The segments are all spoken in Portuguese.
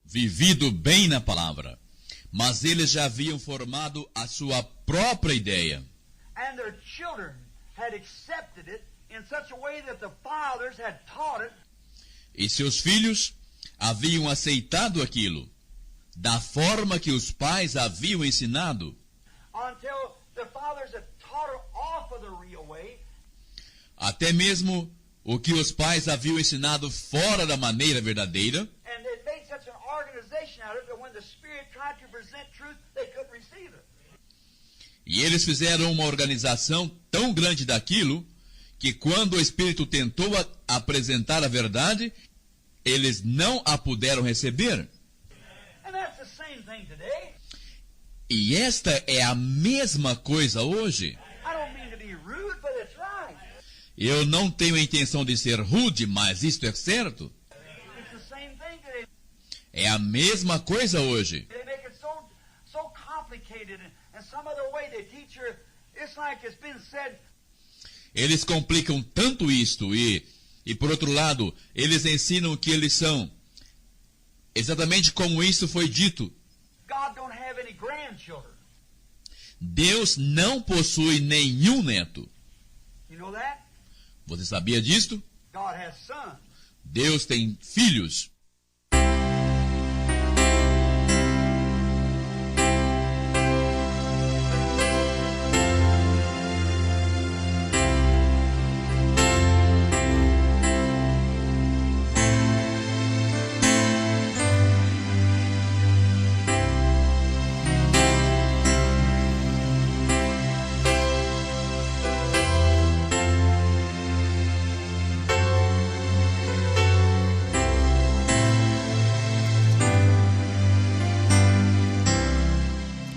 vivido bem na palavra, mas eles já haviam formado a sua própria ideia. And their children had accepted it in such a way that the fathers had taught it. E seus filhos haviam aceitado aquilo, da forma que os pais haviam ensinado, Until the fathers had taught it off of the real way. até mesmo o que os pais haviam ensinado fora da maneira verdadeira, And they made such an organization out of it that when the Spirit tried to present truth, they couldn't receive it. e eles fizeram uma organização tão grande daquilo, que quando o Espírito tentou apresentar a verdade, eles não a puderam receber. And that's the same thing today. E esta é a mesma coisa hoje. I don't mean to be rude, but it's right. Eu não tenho a intenção de ser rude, mas isto é certo. It's the same thing today. É a mesma coisa hoje. They make it so complicated, and some other way they teach her. It's like it's been said. Eles complicam tanto isto e por outro lado, eles ensinam que eles são exatamente como isso foi dito. God don't have any grandchildren. Deus não possui nenhum neto. You know that? Você sabia disto? God has sons. Deus tem filhos.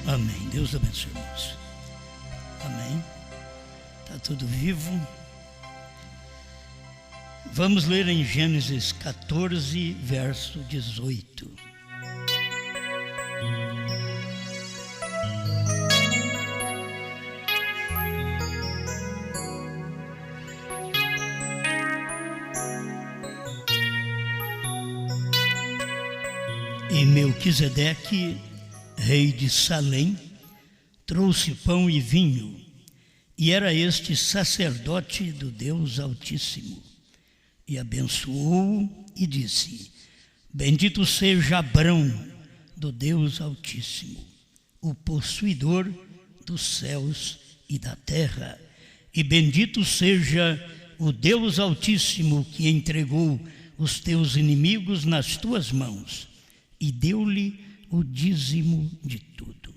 Amém. Deus abençoe, irmãos. Amém. Está tudo vivo. Vamos ler em Gênesis 14, verso 18. E Melquisedeque, rei de Salém, trouxe pão e vinho, e era este sacerdote do Deus Altíssimo. E abençoou-o e disse: Bendito seja Abrão do Deus Altíssimo, o possuidor dos céus e da terra, e bendito seja o Deus Altíssimo que entregou os teus inimigos nas tuas mãos, e deu-lhe o dízimo de tudo.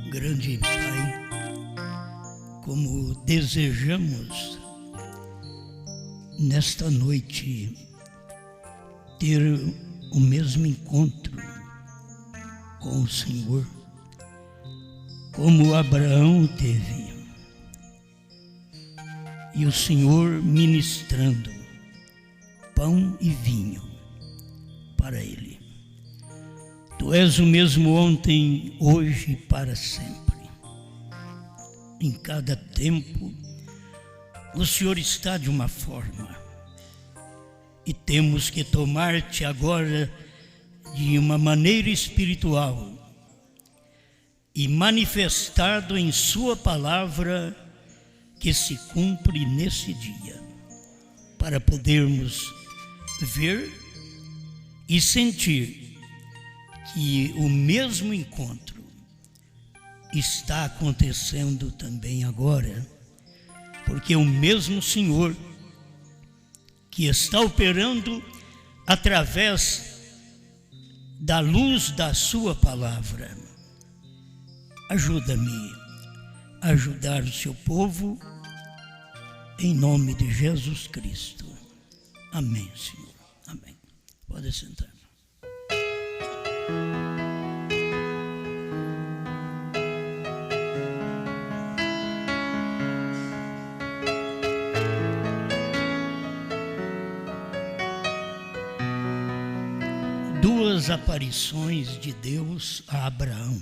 Grande Pai, como desejamos nesta noite ter o mesmo encontro com o Senhor, como Abraão teve, e o Senhor ministrando pão e vinho para ele. Tu és o mesmo ontem, hoje e para sempre. Em cada tempo, o Senhor está de uma forma, e temos que tomar-te agora de uma maneira espiritual e manifestado em sua palavra que se cumpre nesse dia, para podermos ver e sentir que o mesmo encontro está acontecendo também agora, porque o mesmo Senhor que está operando através da luz da sua palavra. Ajuda-me a ajudar o seu povo, em nome de Jesus Cristo. Amém, Senhor. Amém. Pode sentar. duas aparições de Deus a Abraão.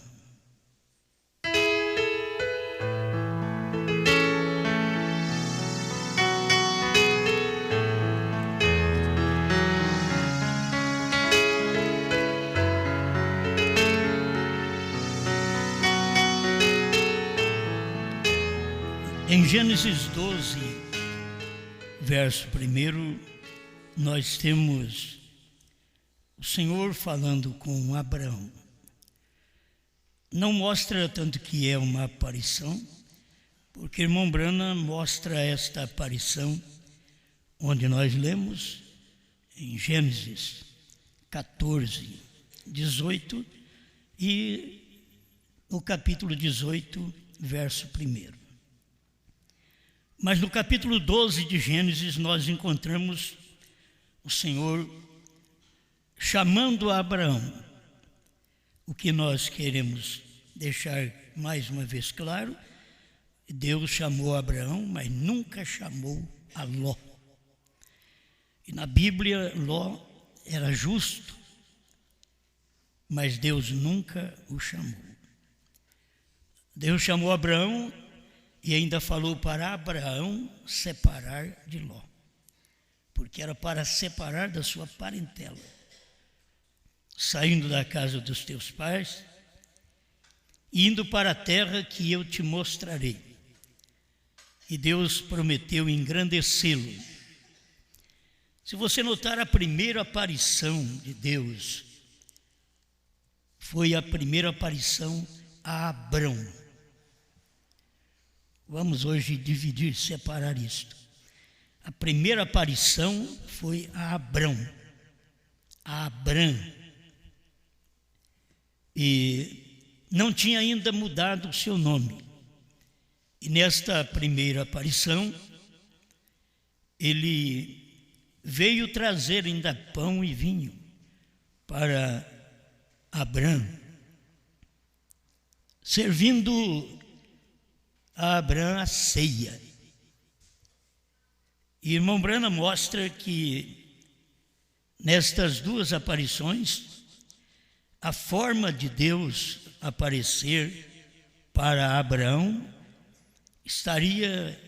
Em Gênesis 12, verso 1, nós temos o Senhor falando com Abraão. Não mostra tanto que é uma aparição, porque irmão Branham mostra esta aparição onde nós lemos em Gênesis 14, 18 e no capítulo 18, verso 1. Mas no capítulo 12 de Gênesis nós encontramos o Senhor chamando a Abraão. O que nós queremos deixar mais uma vez claro, Deus chamou Abraão, mas nunca chamou a Ló. E na Bíblia, Ló era justo, mas Deus nunca o chamou. Deus chamou Abraão e ainda falou para Abraão separar de Ló, porque era para separar da sua parentela, saindo da casa dos teus pais, indo para a terra que eu te mostrarei. E Deus prometeu engrandecê-lo. Se você notar, a primeira aparição de Deus foi a primeira aparição a Abrão. Vamos hoje dividir, separar isto. A primeira aparição foi a Abrão, a Abrã. E não tinha ainda mudado o seu nome. E nesta primeira aparição, ele veio trazer ainda pão e vinho para Abrão, servindo a Abrão a ceia. E irmão Branham mostra que nestas duas aparições, a forma de Deus aparecer para Abraão estaria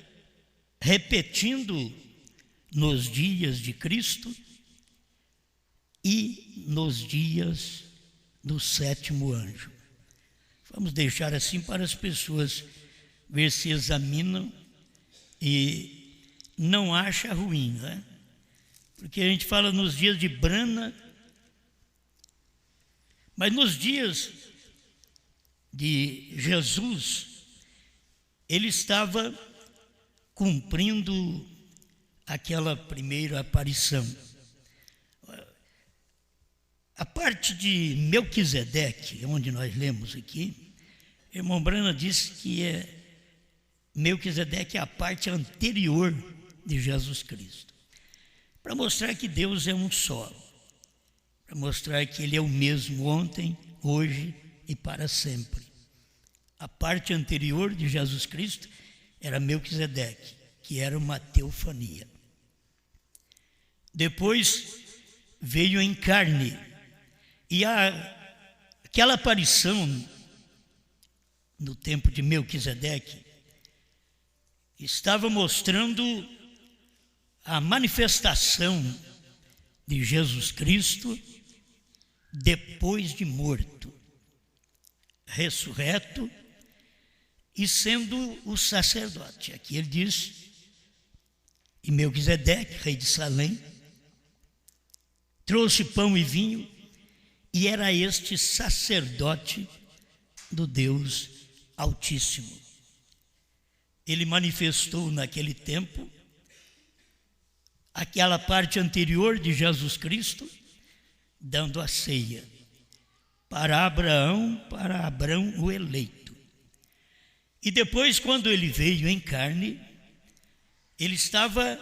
repetindo nos dias de Cristo e nos dias do sétimo anjo. Vamos deixar assim para as pessoas ver se examinam e não acha ruim, né? Porque a gente fala nos dias de Branham, mas nos dias de Jesus, ele estava cumprindo aquela primeira aparição. A parte de Melquisedeque, onde nós lemos aqui, irmão Branham disse que Melquisedeque é a parte anterior de Jesus Cristo, para mostrar que Deus é um só, para mostrar que Ele é o mesmo ontem, hoje e para sempre. A parte anterior de Jesus Cristo era Melquisedeque, que era uma teofania. Depois veio em carne, e aquela aparição no tempo de Melquisedeque estava mostrando a manifestação de Jesus Cristo depois de morto, ressurreto e sendo o sacerdote. Aqui ele diz, e Melquisedeque, rei de Salém, trouxe pão e vinho, e era este sacerdote do Deus Altíssimo. Ele manifestou naquele tempo aquela parte anterior de Jesus Cristo, dando a ceia para Abraão o eleito. E depois, quando ele veio em carne, ele estava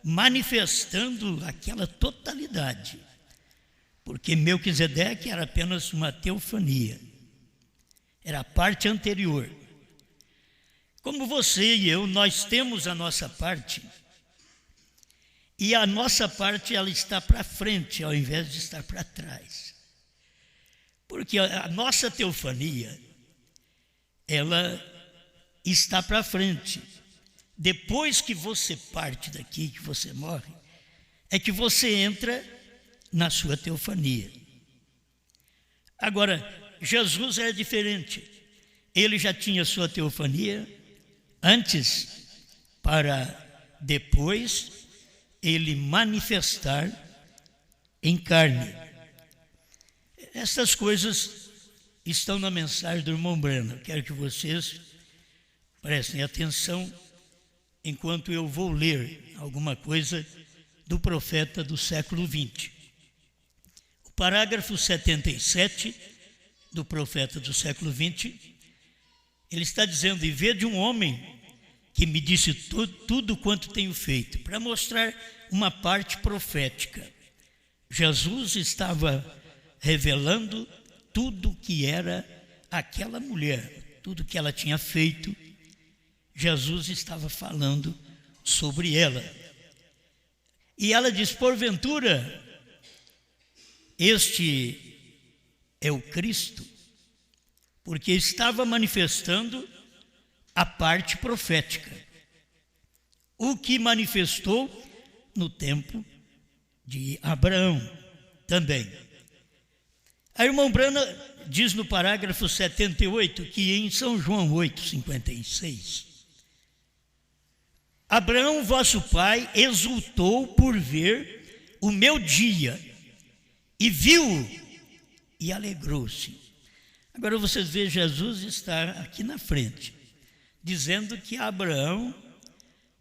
manifestando aquela totalidade, porque Melquisedeque era apenas uma teofania, era a parte anterior. Como você e eu, nós temos a nossa parte, e a nossa parte ela está para frente ao invés de estar para trás. Porque a nossa teofania, ela está para frente. Depois que você parte daqui, que você morre, é que você entra na sua teofania. Agora, Jesus era diferente. Ele já tinha sua teofania antes, para depois ele manifestar em carne. Essas coisas estão na mensagem do irmão Branham. Quero que vocês prestem atenção enquanto eu vou ler alguma coisa do profeta do século XX. O parágrafo 77 do profeta do século XX, ele está dizendo: e vede um homem que me disse tudo quanto tenho feito, para mostrar uma parte profética. Jesus estava revelando tudo que era aquela mulher, tudo que ela tinha feito. Jesus estava falando sobre ela. E ela diz: porventura, este é o Cristo, porque estava manifestando a parte profética, o que manifestou no tempo de Abraão também. A irmã Branham diz no parágrafo 78 que em São João 8,56, Abraão, vosso pai, exultou por ver o meu dia, e viu-o, e alegrou-se. Agora vocês veem, Jesus está aqui na frente, dizendo que Abraão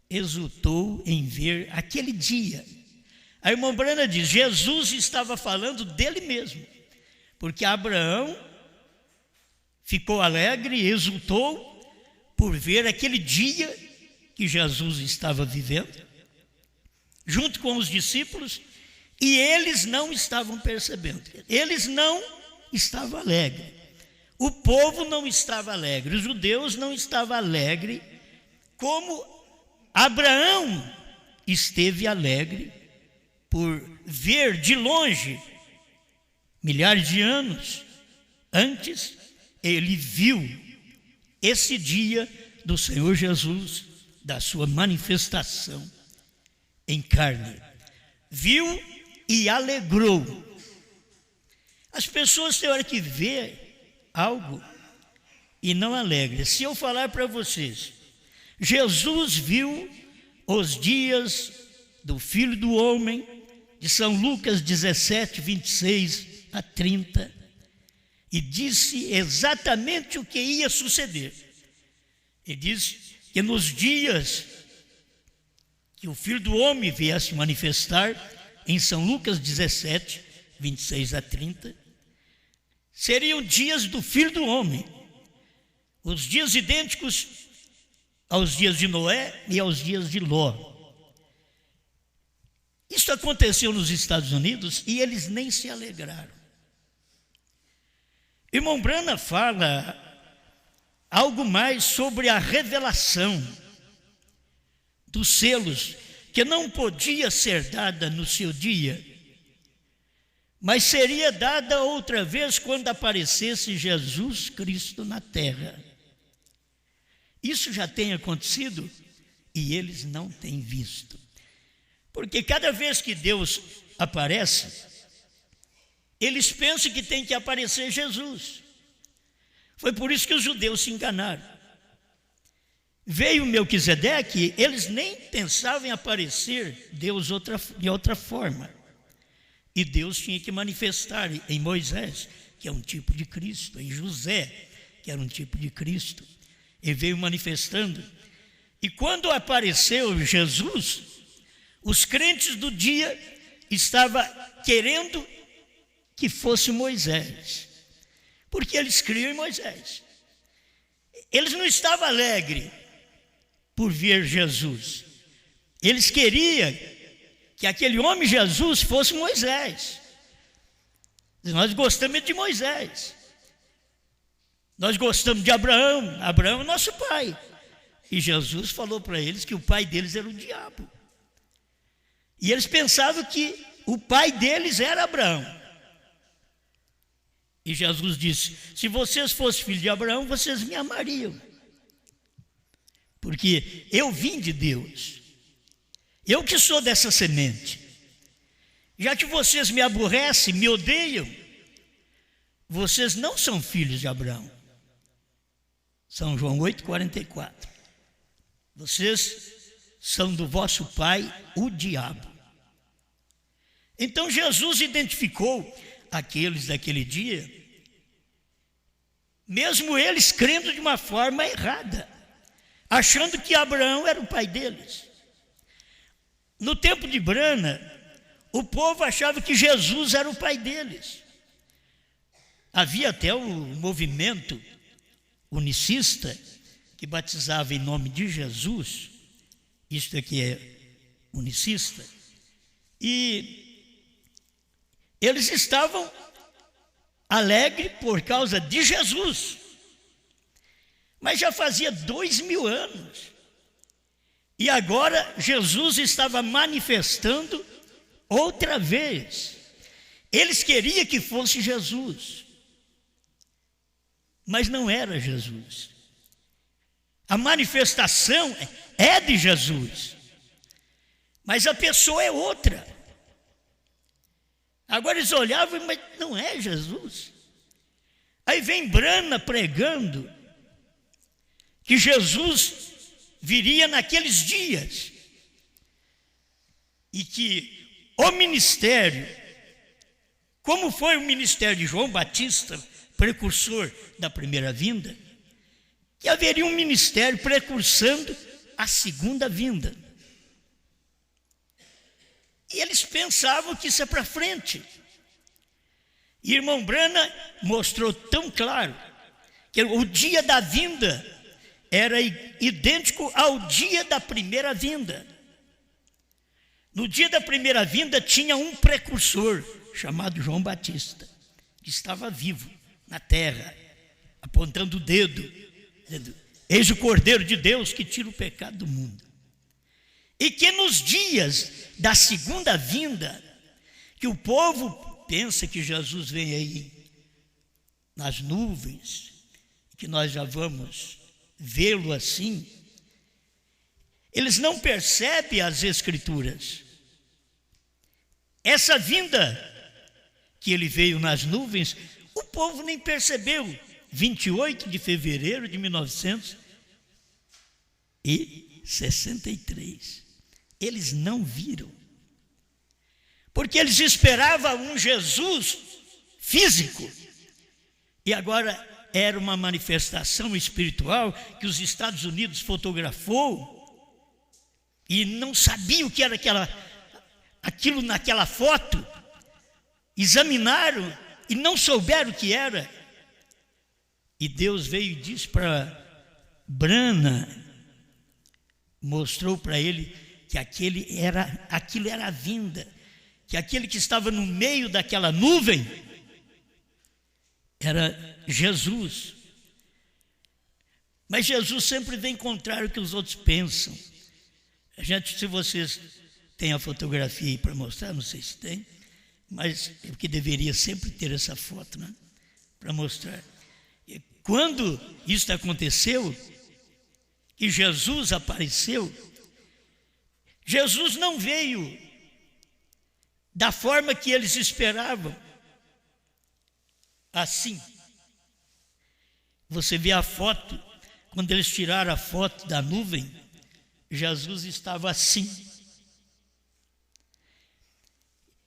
exultou em ver aquele dia. A irmã Branham diz: Jesus estava falando dele mesmo, porque Abraão ficou alegre e exultou por ver aquele dia que Jesus estava vivendo, junto com os discípulos, e eles não estavam percebendo, eles não estavam alegres, o povo não estava alegre, os judeus não estavam alegres, como Abraão esteve alegre por ver de longe, milhares de anos antes, ele viu esse dia do Senhor Jesus, da sua manifestação em carne. Viu e alegrou. As pessoas têm hora que vê algo e não alegra. Se eu falar para vocês, Jesus viu os dias do Filho do Homem, de São Lucas 17, 26 a 30, e disse exatamente o que ia suceder. Ele disse que nos dias que o Filho do Homem viesse manifestar, em São Lucas 17, 26 a 30, seriam dias do Filho do Homem, os dias idênticos aos dias de Noé e aos dias de Ló. Isso aconteceu nos Estados Unidos e eles nem se alegraram. Irmão Branham fala algo mais sobre a revelação dos selos, que não podia ser dada no seu dia, mas seria dada outra vez quando aparecesse Jesus Cristo na terra. Isso já tem acontecido e eles não têm visto. Porque cada vez que Deus aparece, eles pensam que tem que aparecer Jesus. Foi por isso que os judeus se enganaram. Veio Melquisedeque, eles nem pensavam em aparecer Deus de outra forma. E Deus tinha que manifestar em Moisés, que é um tipo de Cristo, em José, que era um tipo de Cristo. Ele veio manifestando. E quando apareceu Jesus, os crentes do dia estavam querendo que fosse Moisés, porque eles criam em Moisés. Eles não estavam alegres por ver Jesus. Eles queriam que aquele homem Jesus fosse Moisés. Nós gostamos de Moisés. Nós gostamos de Abraão. Abraão é nosso pai. E Jesus falou para eles que o pai deles era o diabo. E eles pensavam que o pai deles era Abraão. E E Jesus disse: se vocês fossem filhos de Abraão, vocês me amariam. Porque eu vim de Deus. Eu que sou dessa semente. Já que vocês me aborrecem, me odeiam, vocês não são filhos de Abraão. São João 8,44. Vocês são do vosso pai, o diabo. Então Jesus identificou aqueles daquele dia, mesmo eles crendo de uma forma errada, achando que Abraão era o pai deles. No tempo de Brana, o povo achava que Jesus era o pai deles. Havia até o movimento unicista que batizava em nome de Jesus. Isto aqui é unicista. E eles estavam alegres por causa de Jesus. Mas já fazia 2000 anos. E agora Jesus estava manifestando outra vez. Eles queriam que fosse Jesus. Mas não era Jesus. A manifestação é de Jesus. Mas a pessoa é outra. Agora eles olhavam, mas não é Jesus. Aí vem Brana pregando que Jesus viria naqueles dias e que o ministério, como foi o ministério de João Batista, precursor da primeira vinda, que haveria um ministério precursando a segunda vinda. E eles pensavam que isso é para frente. E irmão Brana mostrou tão claro que o dia da vinda era idêntico ao dia da primeira vinda. No dia da primeira vinda tinha um precursor chamado João Batista, que estava vivo na terra, apontando o dedo, dizendo: eis o Cordeiro de Deus que tira o pecado do mundo. E que nos dias da segunda vinda, que o povo pensa que Jesus vem aí nas nuvens, que nós já vamos vê-lo assim, eles não percebem as Escrituras. Essa vinda que ele veio nas nuvens, o povo nem percebeu. 28 de fevereiro de 1963. Eles não viram. Porque eles esperavam um Jesus físico. E agora era uma manifestação espiritual que os Estados Unidos fotografou e não sabia o que era aquilo naquela foto. Examinaram e não souberam o que era. E Deus veio e disse para Brana, mostrou para ele que aquilo era a vinda, que aquele que estava no meio daquela nuvem era Jesus. Mas Jesus sempre vem contrário ao que os outros pensam. Gente, se vocês têm a fotografia aí para mostrar, não sei se tem, mas é porque deveria sempre ter essa foto, né? Para mostrar. E quando isso aconteceu, que Jesus apareceu, Jesus não veio da forma que eles esperavam. Assim. Você vê a foto, quando eles tiraram a foto da nuvem, Jesus estava assim.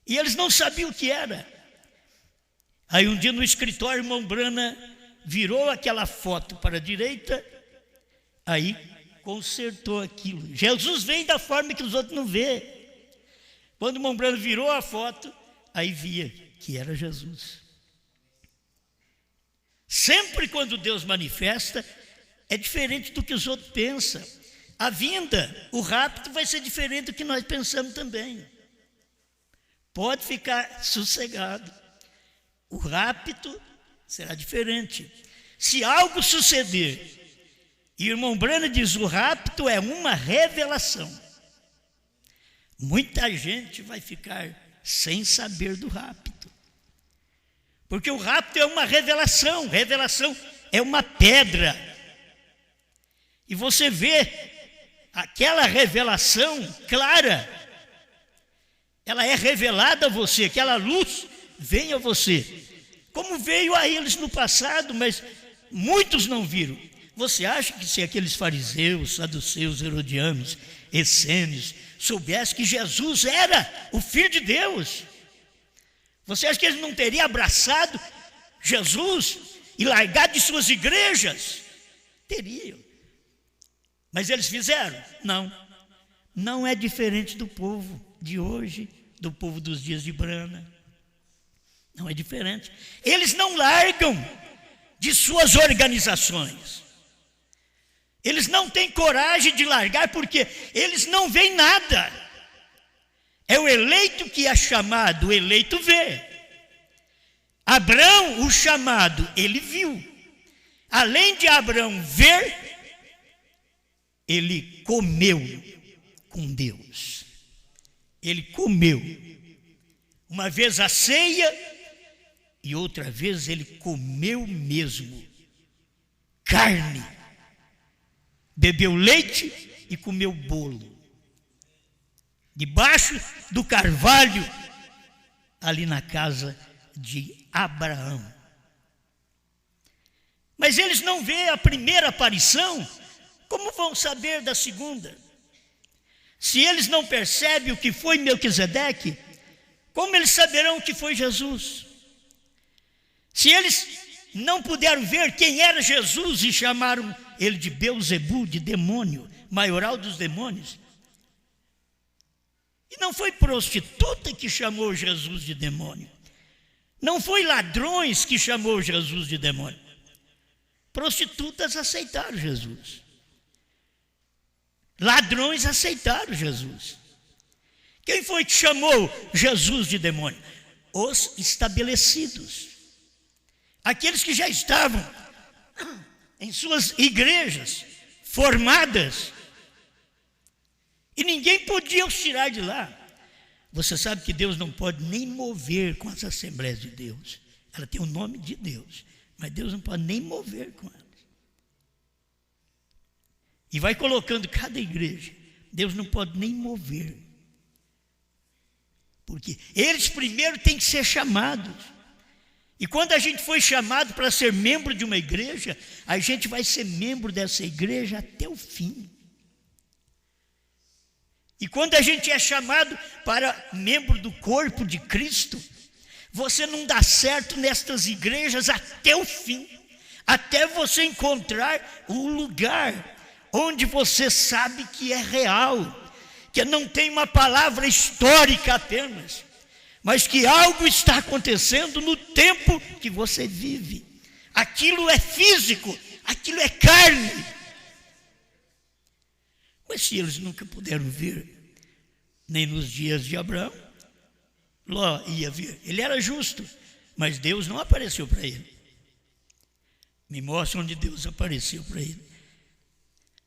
E eles não sabiam o que era. Aí um dia no escritório, irmão Brana virou aquela foto para a direita, aí consertou aquilo. Jesus vem da forma que os outros não vê. Quando o irmão Brana virou a foto, aí via que era Jesus. Sempre quando Deus manifesta, é diferente do que os outros pensam. A vinda, o rapto vai ser diferente do que nós pensamos também. Pode ficar sossegado. O rapto será diferente. Se algo suceder, e o irmão Brana diz, o rapto é uma revelação. Muita gente vai ficar sem saber do rapto. Porque o rapto é uma revelação. Revelação é uma pedra. E você vê aquela revelação clara. Ela é revelada a você, aquela luz vem a você. Como veio a eles no passado, mas muitos não viram. Você acha que se aqueles fariseus, saduceus, herodianos, essênios, soubessem que Jesus era o Filho de Deus, você acha que eles não teriam abraçado Jesus e largado de suas igrejas? Teriam. Mas eles fizeram? Não. Não é diferente do povo de hoje, do povo dos dias de Brana. Não é diferente. Eles não largam de suas organizações. Eles não têm coragem de largar porque eles não veem nada. É o eleito que é chamado, o eleito vê. Abrão, o chamado, ele viu. Além de Abrão ver, ele comeu com Deus. Ele comeu. Uma vez a ceia e outra vez ele comeu mesmo carne. Bebeu leite e comeu bolo. Debaixo do carvalho, ali na casa de Abraão. Mas eles não veem a primeira aparição, como vão saber da segunda? Se eles não percebem o que foi Melquisedeque, como eles saberão o que foi Jesus? Se eles não puderam ver quem era Jesus e chamaram ele de Beuzebu, de demônio, maioral dos demônios, e não foi prostituta que chamou Jesus de demônio, não foi ladrões que chamou Jesus de demônio, prostitutas aceitaram Jesus, ladrões aceitaram Jesus. Quem foi que chamou Jesus de demônio? Os estabelecidos, aqueles que já estavam em suas igrejas formadas, e ninguém podia os tirar de lá. Você sabe que Deus não pode nem mover com as Assembleias de Deus. Ela tem o nome de Deus, mas Deus não pode nem mover com elas. E vai colocando cada igreja, Deus não pode nem mover. Porque eles primeiro têm que ser chamados. E quando a gente foi chamado para ser membro de uma igreja, a gente vai ser membro dessa igreja até o fim. E quando a gente é chamado para membro do corpo de Cristo, você não dá certo nestas igrejas até o fim, até você encontrar o lugar onde você sabe que é real, que não tem uma palavra histórica apenas, mas que algo está acontecendo no tempo que você vive. Aquilo é físico, aquilo é carne. Mas se eles nunca puderam ver, nem nos dias de Abraão, Ló ia ver. Ele era justo, mas Deus não apareceu para ele. Me mostra onde Deus apareceu para ele.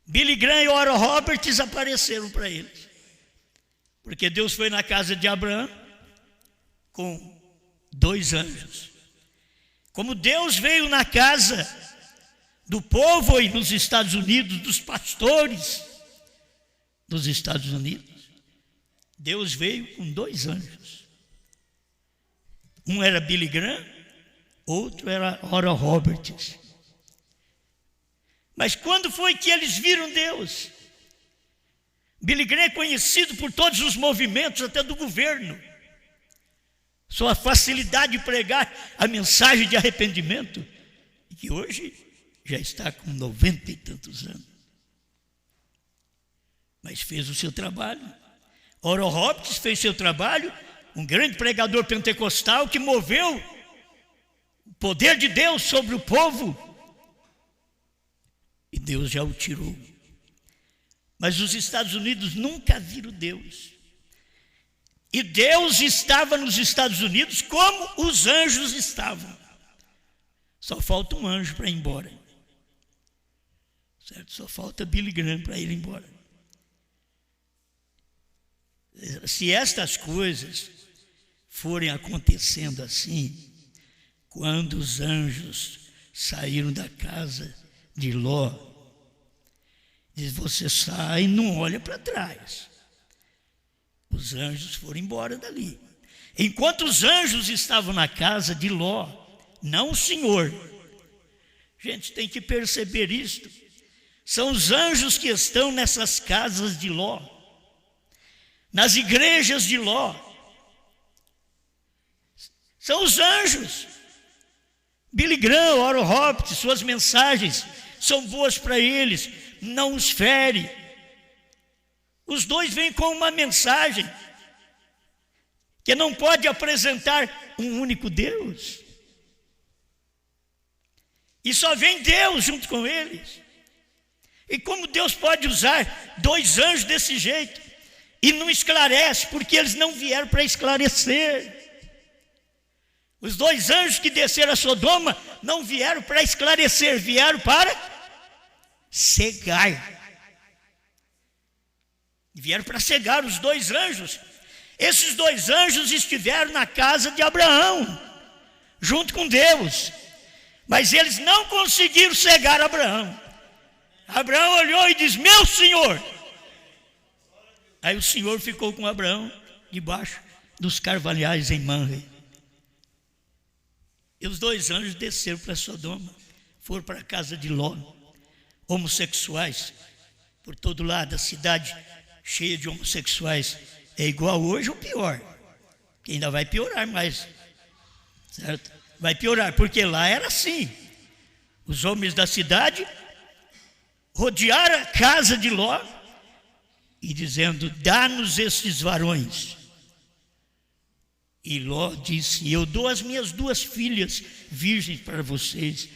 Billy Graham e Oral Roberts apareceram para eles, porque Deus foi na casa de Abraão com 2 anjos. Como Deus veio na casa do povo e nos Estados Unidos, dos pastores dos Estados Unidos, Deus veio com 2 anjos. Um era Billy Graham, outro era Oral Roberts. Mas quando foi que eles viram Deus? Billy Graham é conhecido por todos os movimentos, até do governo. Sua facilidade de pregar a mensagem de arrependimento, que hoje já está com 90 e tantos anos. Mas fez o seu trabalho. Oral Roberts fez seu trabalho, um grande pregador pentecostal que moveu o poder de Deus sobre o povo. E Deus já o tirou. Mas os Estados Unidos nunca viram Deus. E Deus estava nos Estados Unidos como os anjos estavam. Só falta um anjo para ir embora. Certo? Só falta Billy Graham para ir embora. Se estas coisas forem acontecendo assim, quando os anjos saíram da casa de Ló, diz: você sai e não olha para trás. Os anjos foram embora dali. Enquanto os anjos estavam na casa de Ló, não o Senhor. Gente, tem que perceber isto. São os anjos que estão nessas casas de Ló, nas igrejas de Ló. São os anjos. Billy Graham, Oral Roberts, suas mensagens são boas para eles, não os fere. Os dois vêm com uma mensagem que não pode apresentar um único Deus. E só vem Deus junto com eles. E como Deus pode usar dois anjos desse jeito e não esclarece, porque eles não vieram para esclarecer. Os dois anjos que desceram a Sodoma não vieram para esclarecer, vieram para cegar. Vieram para cegar os dois anjos. Esses dois anjos estiveram na casa de Abraão, junto com Deus. Mas eles não conseguiram cegar Abraão. Abraão olhou e disse: meu Senhor. Aí o Senhor ficou com Abraão debaixo dos carvalhais em Mamre. E os dois anjos desceram para Sodoma, foram para a casa de Ló, homossexuais, por todo lado, a cidade cheia de homossexuais. É igual hoje ou pior? Que ainda vai piorar mais, certo? Vai piorar, porque lá era assim. Os homens da cidade rodearam a casa de Ló e dizendo: dá-nos estes varões. E Ló disse: eu dou as minhas duas filhas virgens para vocês.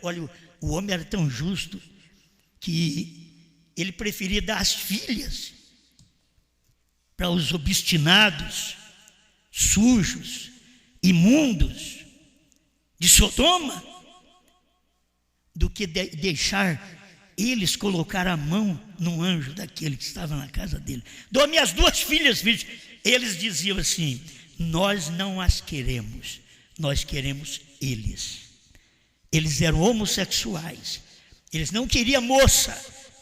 Olha, o homem era tão justo que ele preferia dar as filhas para os obstinados, sujos, imundos de Sodoma, do que deixar eles colocar a mão no anjo daquele que estava na casa dele. Dou minhas duas filhas virgens. Eles diziam assim: nós não as queremos, nós queremos eles. Eles eram homossexuais, eles não queriam moça,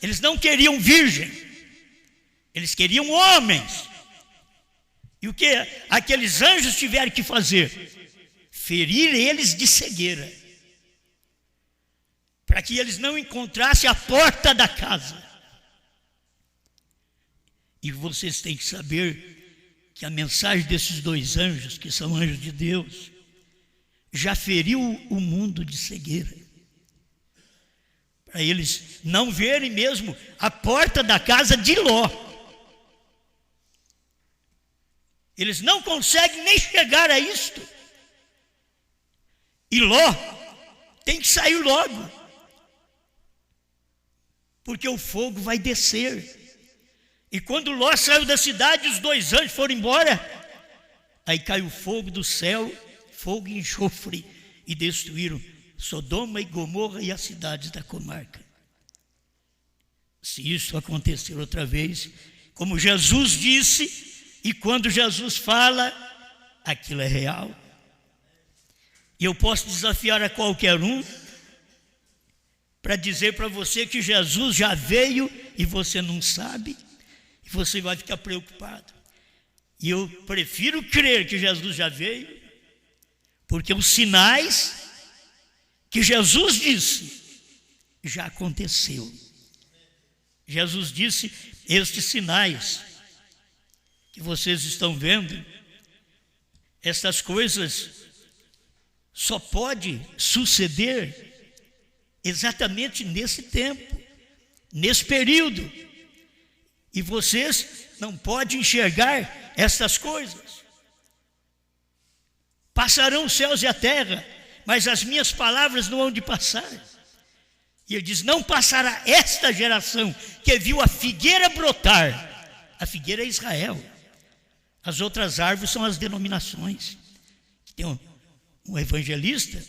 eles não queriam virgem, eles queriam homens. E o que aqueles anjos tiveram que fazer? Ferir eles de cegueira, para que eles não encontrassem a porta da casa. E vocês têm que saber que a mensagem desses dois anjos, que são anjos de Deus, já feriu o mundo de cegueira, para eles não verem mesmo a porta da casa de Ló. Eles não conseguem nem chegar a isto. E Ló tem que sair logo, porque o fogo vai descer. E quando Ló saiu da cidade, os dois anjos foram embora. Aí caiu fogo do céu, fogo e enxofre, e destruíram Sodoma e Gomorra e as cidades da comarca. Se isso acontecer outra vez, como Jesus disse, e quando Jesus fala, aquilo é real. E eu posso desafiar a qualquer um para dizer para você que Jesus já veio e você não sabe, e você vai ficar preocupado. E eu prefiro crer que Jesus já veio, porque os sinais que Jesus disse já aconteceu. Jesus disse: estes sinais que vocês estão vendo, essas coisas só pode suceder exatamente nesse tempo, nesse período. E vocês não podem enxergar essas coisas. Passarão os céus e a terra, mas as minhas palavras não hão de passar. E ele diz: não passará esta geração que viu a figueira brotar. A figueira é Israel. As outras árvores são as denominações. Tem um evangelista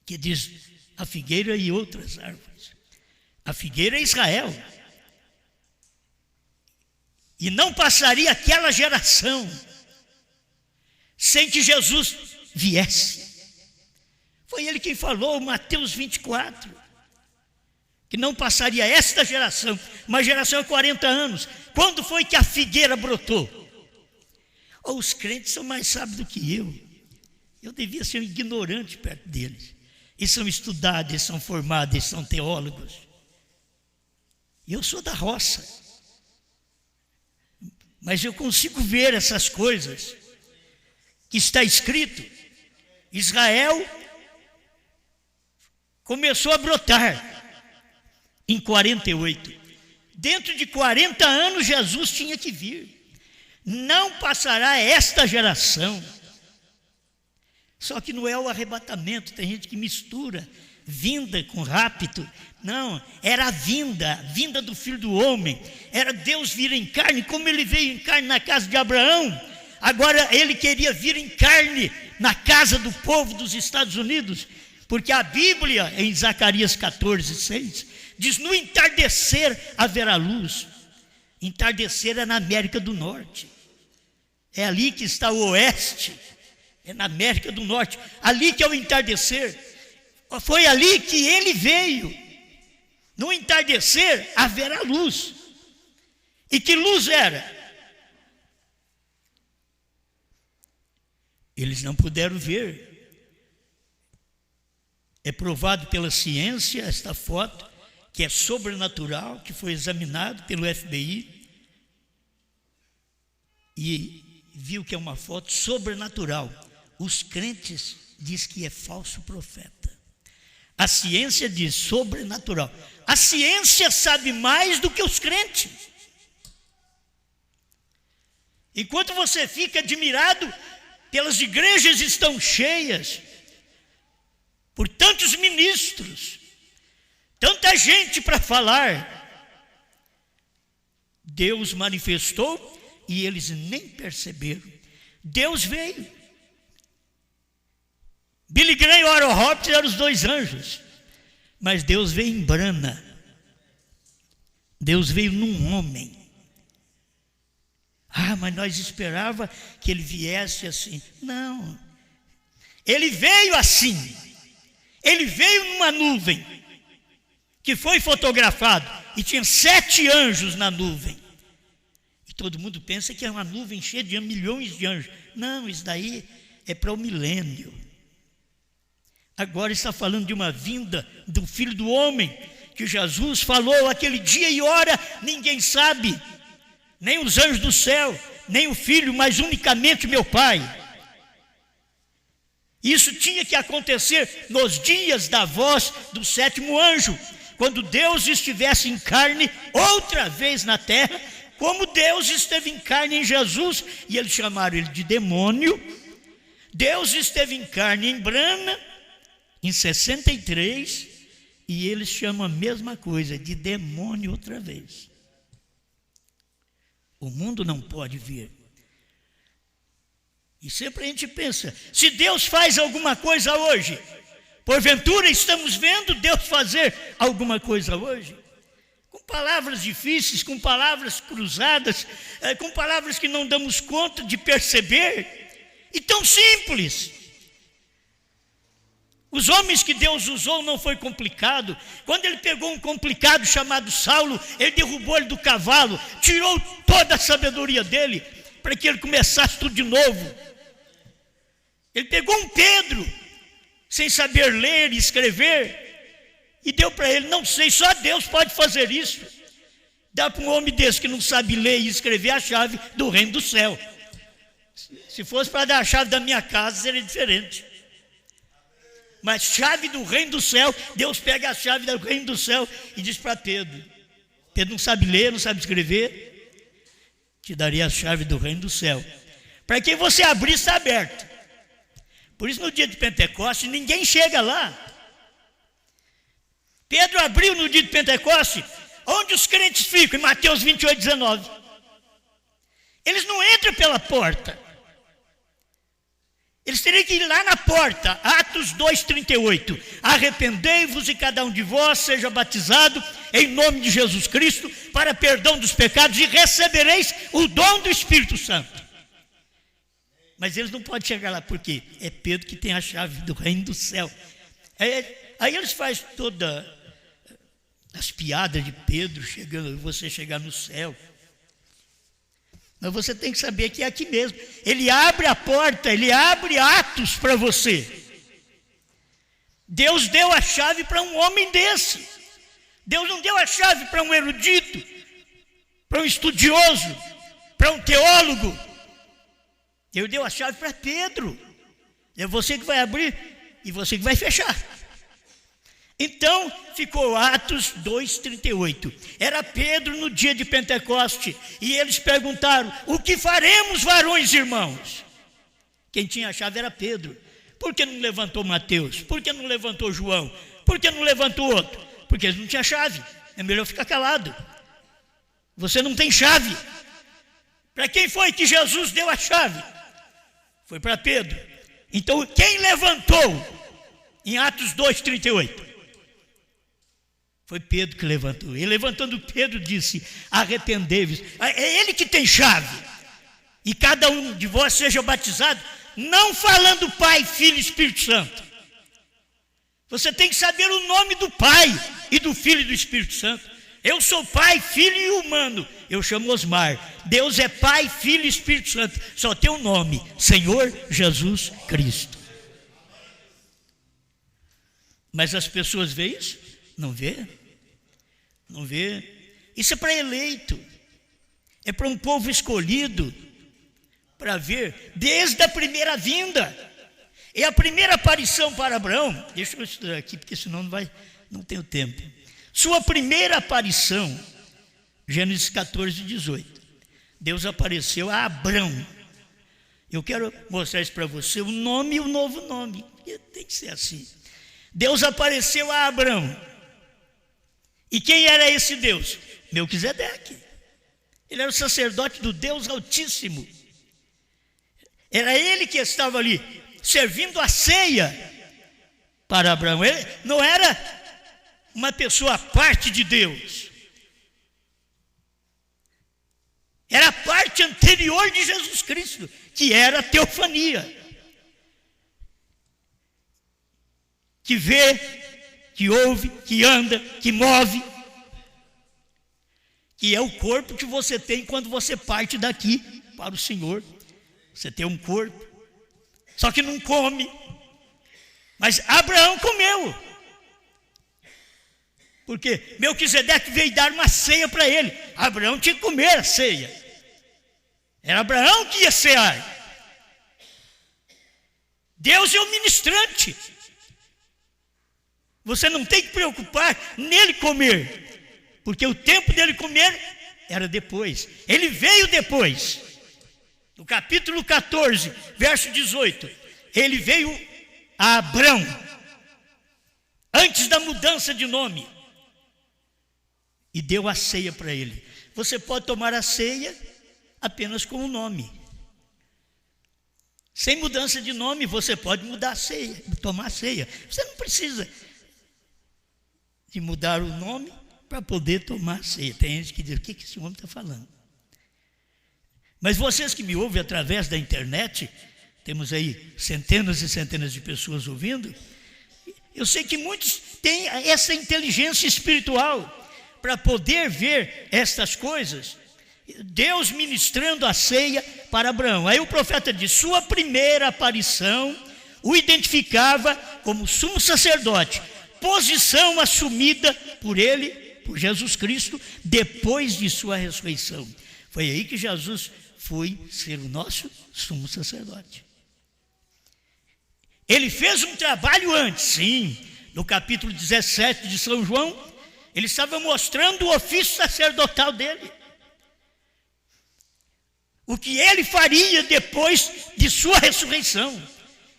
que diz a figueira e outras árvores. A figueira é Israel. E não passaria aquela geração sem que Jesus viesse. Foi ele quem falou, Mateus 24, que não passaria esta geração, uma geração de 40 anos. Quando foi que a figueira brotou? Oh, os crentes são mais sábios do que eu. Eu devia ser um ignorante perto deles. Eles são estudados, eles são formados, eles são teólogos. Eu sou da roça. Mas eu consigo ver essas coisas que está escrito. Israel começou a brotar em 48. Dentro de 40 anos Jesus tinha que vir. Não passará esta geração. Só que não é o arrebatamento. Tem gente que mistura vinda com rapto. Não, era a vinda do Filho do Homem. Era Deus vir em carne, como ele veio em carne na casa de Abraão. Agora ele queria vir em carne na casa do povo dos Estados Unidos. Porque a Bíblia, em Zacarias 14:6, diz: no entardecer haverá luz. Entardecer é na América do Norte. É ali que está o oeste. É na América do Norte. Ali que é o entardecer. Foi ali que ele veio. No entardecer haverá luz. E que luz era? Eles não puderam ver. É provado pela ciência esta foto, que é sobrenatural, que foi examinado pelo FBI e viu que é uma foto sobrenatural. Os crentes dizem que é falso profeta. A ciência diz sobrenatural. A ciência sabe mais do que os crentes. Enquanto você fica admirado pelas igrejas estão cheias, por tantos ministros, tanta gente para falar, Deus manifestou e eles nem perceberam. Deus veio. Billy Graham e Oral Roberts eram os dois anjos, mas Deus veio em Brana. Deus veio num homem. Ah, mas nós esperava que ele viesse assim. Não, ele veio assim. Ele veio numa nuvem que foi fotografado e tinha 7 anjos na nuvem. E todo mundo pensa que é uma nuvem cheia de milhões de anjos. Não, isso daí é para o milênio. Agora está falando de uma vinda do Filho do Homem, que Jesus falou aquele dia e hora, ninguém sabe, nem os anjos do céu, nem o Filho, mas unicamente meu Pai. Isso tinha que acontecer nos dias da voz do 7º anjo, quando Deus estivesse em carne outra vez na terra, como Deus esteve em carne em Jesus, e eles chamaram ele de demônio. Deus esteve em carne em Brana, em 63, e eles chamam a mesma coisa, de demônio outra vez. O mundo não pode ver. E sempre a gente pensa, se Deus faz alguma coisa hoje, porventura estamos vendo Deus fazer alguma coisa hoje? Com palavras difíceis, com palavras cruzadas, com palavras que não damos conta de perceber, e tão simples. Os homens que Deus usou não foi complicado. Quando ele pegou um complicado chamado Saulo, ele derrubou ele do cavalo, tirou toda a sabedoria dele, para que ele começasse tudo de novo. Ele pegou um Pedro, sem saber ler e escrever, e deu para ele, não sei, só Deus pode fazer isso. Dá para um homem desse que não sabe ler e escrever a chave do reino do céu. Se fosse para dar a chave da minha casa, seria diferente. Mas chave do reino do céu, Deus pega a chave do reino do céu e diz para Pedro. Pedro não sabe ler, não sabe escrever, te daria a chave do reino do céu. Para quem você abrir, está aberto. Por isso no dia de Pentecostes, ninguém chega lá. Pedro abriu no dia de Pentecostes, onde os crentes ficam, em Mateus 28:19. Eles não entram pela porta. Eles teriam que ir lá na porta. Atos 2:38. Arrependei-vos e cada um de vós seja batizado em nome de Jesus Cristo para perdão dos pecados e recebereis o dom do Espírito Santo. Mas eles não podem chegar lá, porque é Pedro que tem a chave do reino do céu. Aí eles fazem todas as piadas de Pedro, você chegar no céu. Mas você tem que saber que é aqui mesmo. Ele abre a porta, ele abre Atos para você. Deus deu a chave para um homem desse. Deus não deu a chave para um erudito, para um estudioso, para um teólogo. Deus deu a chave para Pedro. É você que vai abrir e você que vai fechar. Então, ficou Atos 2:38. Era Pedro no dia de Pentecoste. E eles perguntaram: o que faremos, varões e irmãos? Quem tinha a chave era Pedro. Por que não levantou Mateus? Por que não levantou João? Por que não levantou outro? Porque eles não tinham chave. É melhor ficar calado. Você não tem chave. Para quem foi que Jesus deu a chave? Foi para Pedro. Então, quem levantou em Atos 2:38? Foi Pedro que levantou. E levantando Pedro disse: arrependei-vos. É ele que tem chave. E cada um de vós seja batizado, não falando Pai, Filho e Espírito Santo. Você tem que saber o nome do Pai e do Filho e do Espírito Santo. Eu sou Pai, Filho e humano. Eu chamo Osmar. Deus é Pai, Filho e Espírito Santo. Só tem um nome: Senhor Jesus Cristo. Mas as pessoas veem isso? Não vê? Não vê? Isso é para eleito. É para um povo escolhido para ver desde a primeira vinda. É a primeira aparição para Abraão. Deixa eu estudar aqui, porque senão não tenho tempo. Sua primeira aparição, Gênesis 14:18. Deus apareceu a Abrão. Eu quero mostrar isso para você, o nome e o novo nome. Tem que ser assim. Deus apareceu a Abrão. E quem era esse Deus? Melquisedeque. Ele era o sacerdote do Deus Altíssimo. Era ele que estava ali, servindo a ceia para Abraão. Ele não era uma pessoa à parte de Deus. Era a parte anterior de Jesus Cristo, que era a teofania. Que vê, que ouve, que anda, que move. Que é o corpo que você tem quando você parte daqui para o Senhor. Você tem um corpo, só que não come. Mas Abraão comeu. Porque Melquisedeque veio dar uma ceia para ele. Abraão tinha que comer a ceia. Era Abraão que ia cear. Deus é o ministrante. Você não tem que preocupar nele comer, porque o tempo dele comer era depois. Ele veio depois. No capítulo 14, verso 18, ele veio a Abrão, antes da mudança de nome, e deu a ceia para ele. Você pode tomar a ceia apenas com o nome. Sem mudança de nome, você pode mudar a ceia, tomar a ceia. Você não precisa de mudar o nome para poder tomar a ceia. Tem gente que diz: o que esse homem está falando? Mas vocês que me ouvem através da internet, temos aí centenas e centenas de pessoas ouvindo, eu sei que muitos têm essa inteligência espiritual para poder ver estas coisas. Deus ministrando a ceia para Abraão. Aí o profeta diz: sua primeira aparição o identificava como sumo sacerdote, posição assumida por ele, por Jesus Cristo, depois de sua ressurreição. Foi aí que Jesus foi ser o nosso sumo sacerdote. Ele fez um trabalho antes, sim. No capítulo 17 de São João, ele estava mostrando o ofício sacerdotal dele. O que ele faria depois de sua ressurreição.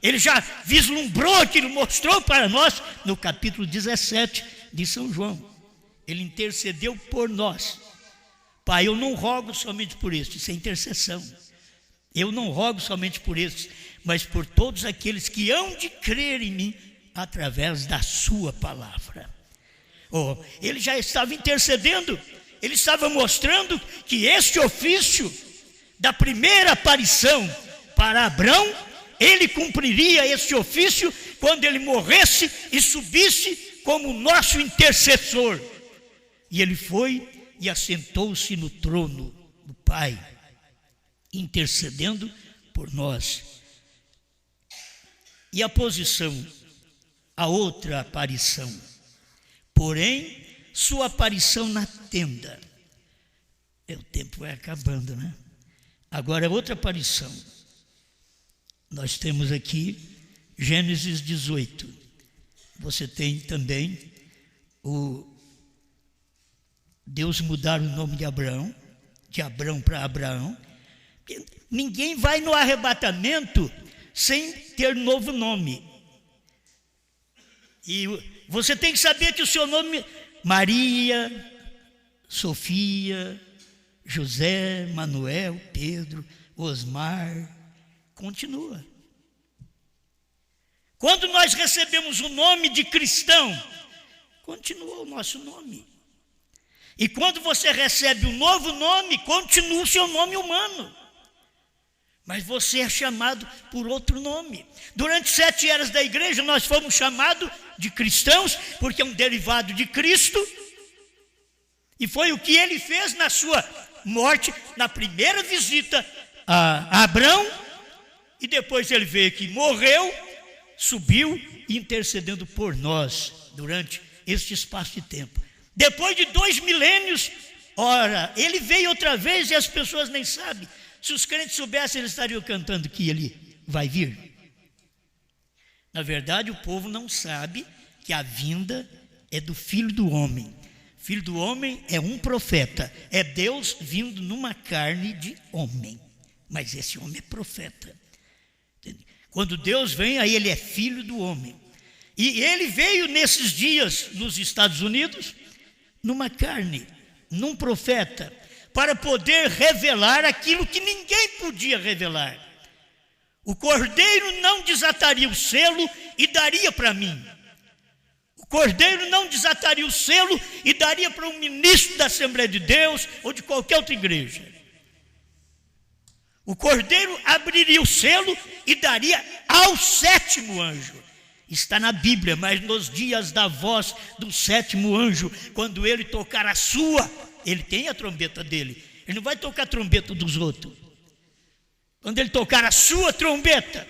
Ele já vislumbrou aquilo, mostrou para nós no capítulo 17 de São João. Ele intercedeu por nós. Pai, eu não rogo somente por estes, isso é intercessão. Eu não rogo somente por estes, mas por todos aqueles que hão de crer em mim através da sua palavra. Ele já estava intercedendo, ele estava mostrando que este ofício da primeira aparição para Abrão ele cumpriria esse ofício quando ele morresse e subisse como nosso intercessor. E ele foi e assentou-se no trono do Pai, intercedendo por nós. E a posição, a outra aparição, porém, sua aparição na tenda. O tempo vai acabando, né? Agora, outra aparição. Nós temos aqui Gênesis 18. Você tem também o Deus mudar o nome de Abraão para Abraão. Ninguém vai no arrebatamento sem ter novo nome. E você tem que saber que o seu nome, Maria, Sofia, José, Manuel, Pedro, Osmar, continua. Quando nós recebemos o nome de cristão, continua o nosso nome. E quando você recebe um novo nome, continua o seu nome humano. Mas você é chamado por outro nome. Durante 7 eras da igreja, nós fomos chamados de cristãos, porque é um derivado de Cristo. E foi o que ele fez na sua morte, na primeira visita a Abraão. E depois ele veio aqui, morreu, subiu, intercedendo por nós durante este espaço de tempo. Depois de 2 milênios, ora, ele veio outra vez e as pessoas nem sabem. Se os crentes soubessem, eles estariam cantando que ele vai vir. Na verdade, o povo não sabe que a vinda é do Filho do Homem. Filho do Homem é um profeta, é Deus vindo numa carne de homem. Mas esse homem é profeta. Entende? Quando Deus vem, aí ele é Filho do Homem. E ele veio nesses dias nos Estados Unidos, numa carne, num profeta, para poder revelar aquilo que ninguém podia revelar. O cordeiro não desataria o selo e daria para mim. O cordeiro não desataria o selo e daria para um ministro da Assembleia de Deus ou de qualquer outra igreja. O cordeiro abriria o selo e daria ao 7º anjo. Está na Bíblia, mas nos dias da voz do 7º anjo, quando ele tocar a sua, ele tem a trombeta dele. Ele não vai tocar a trombeta dos outros. Quando ele tocar a sua trombeta,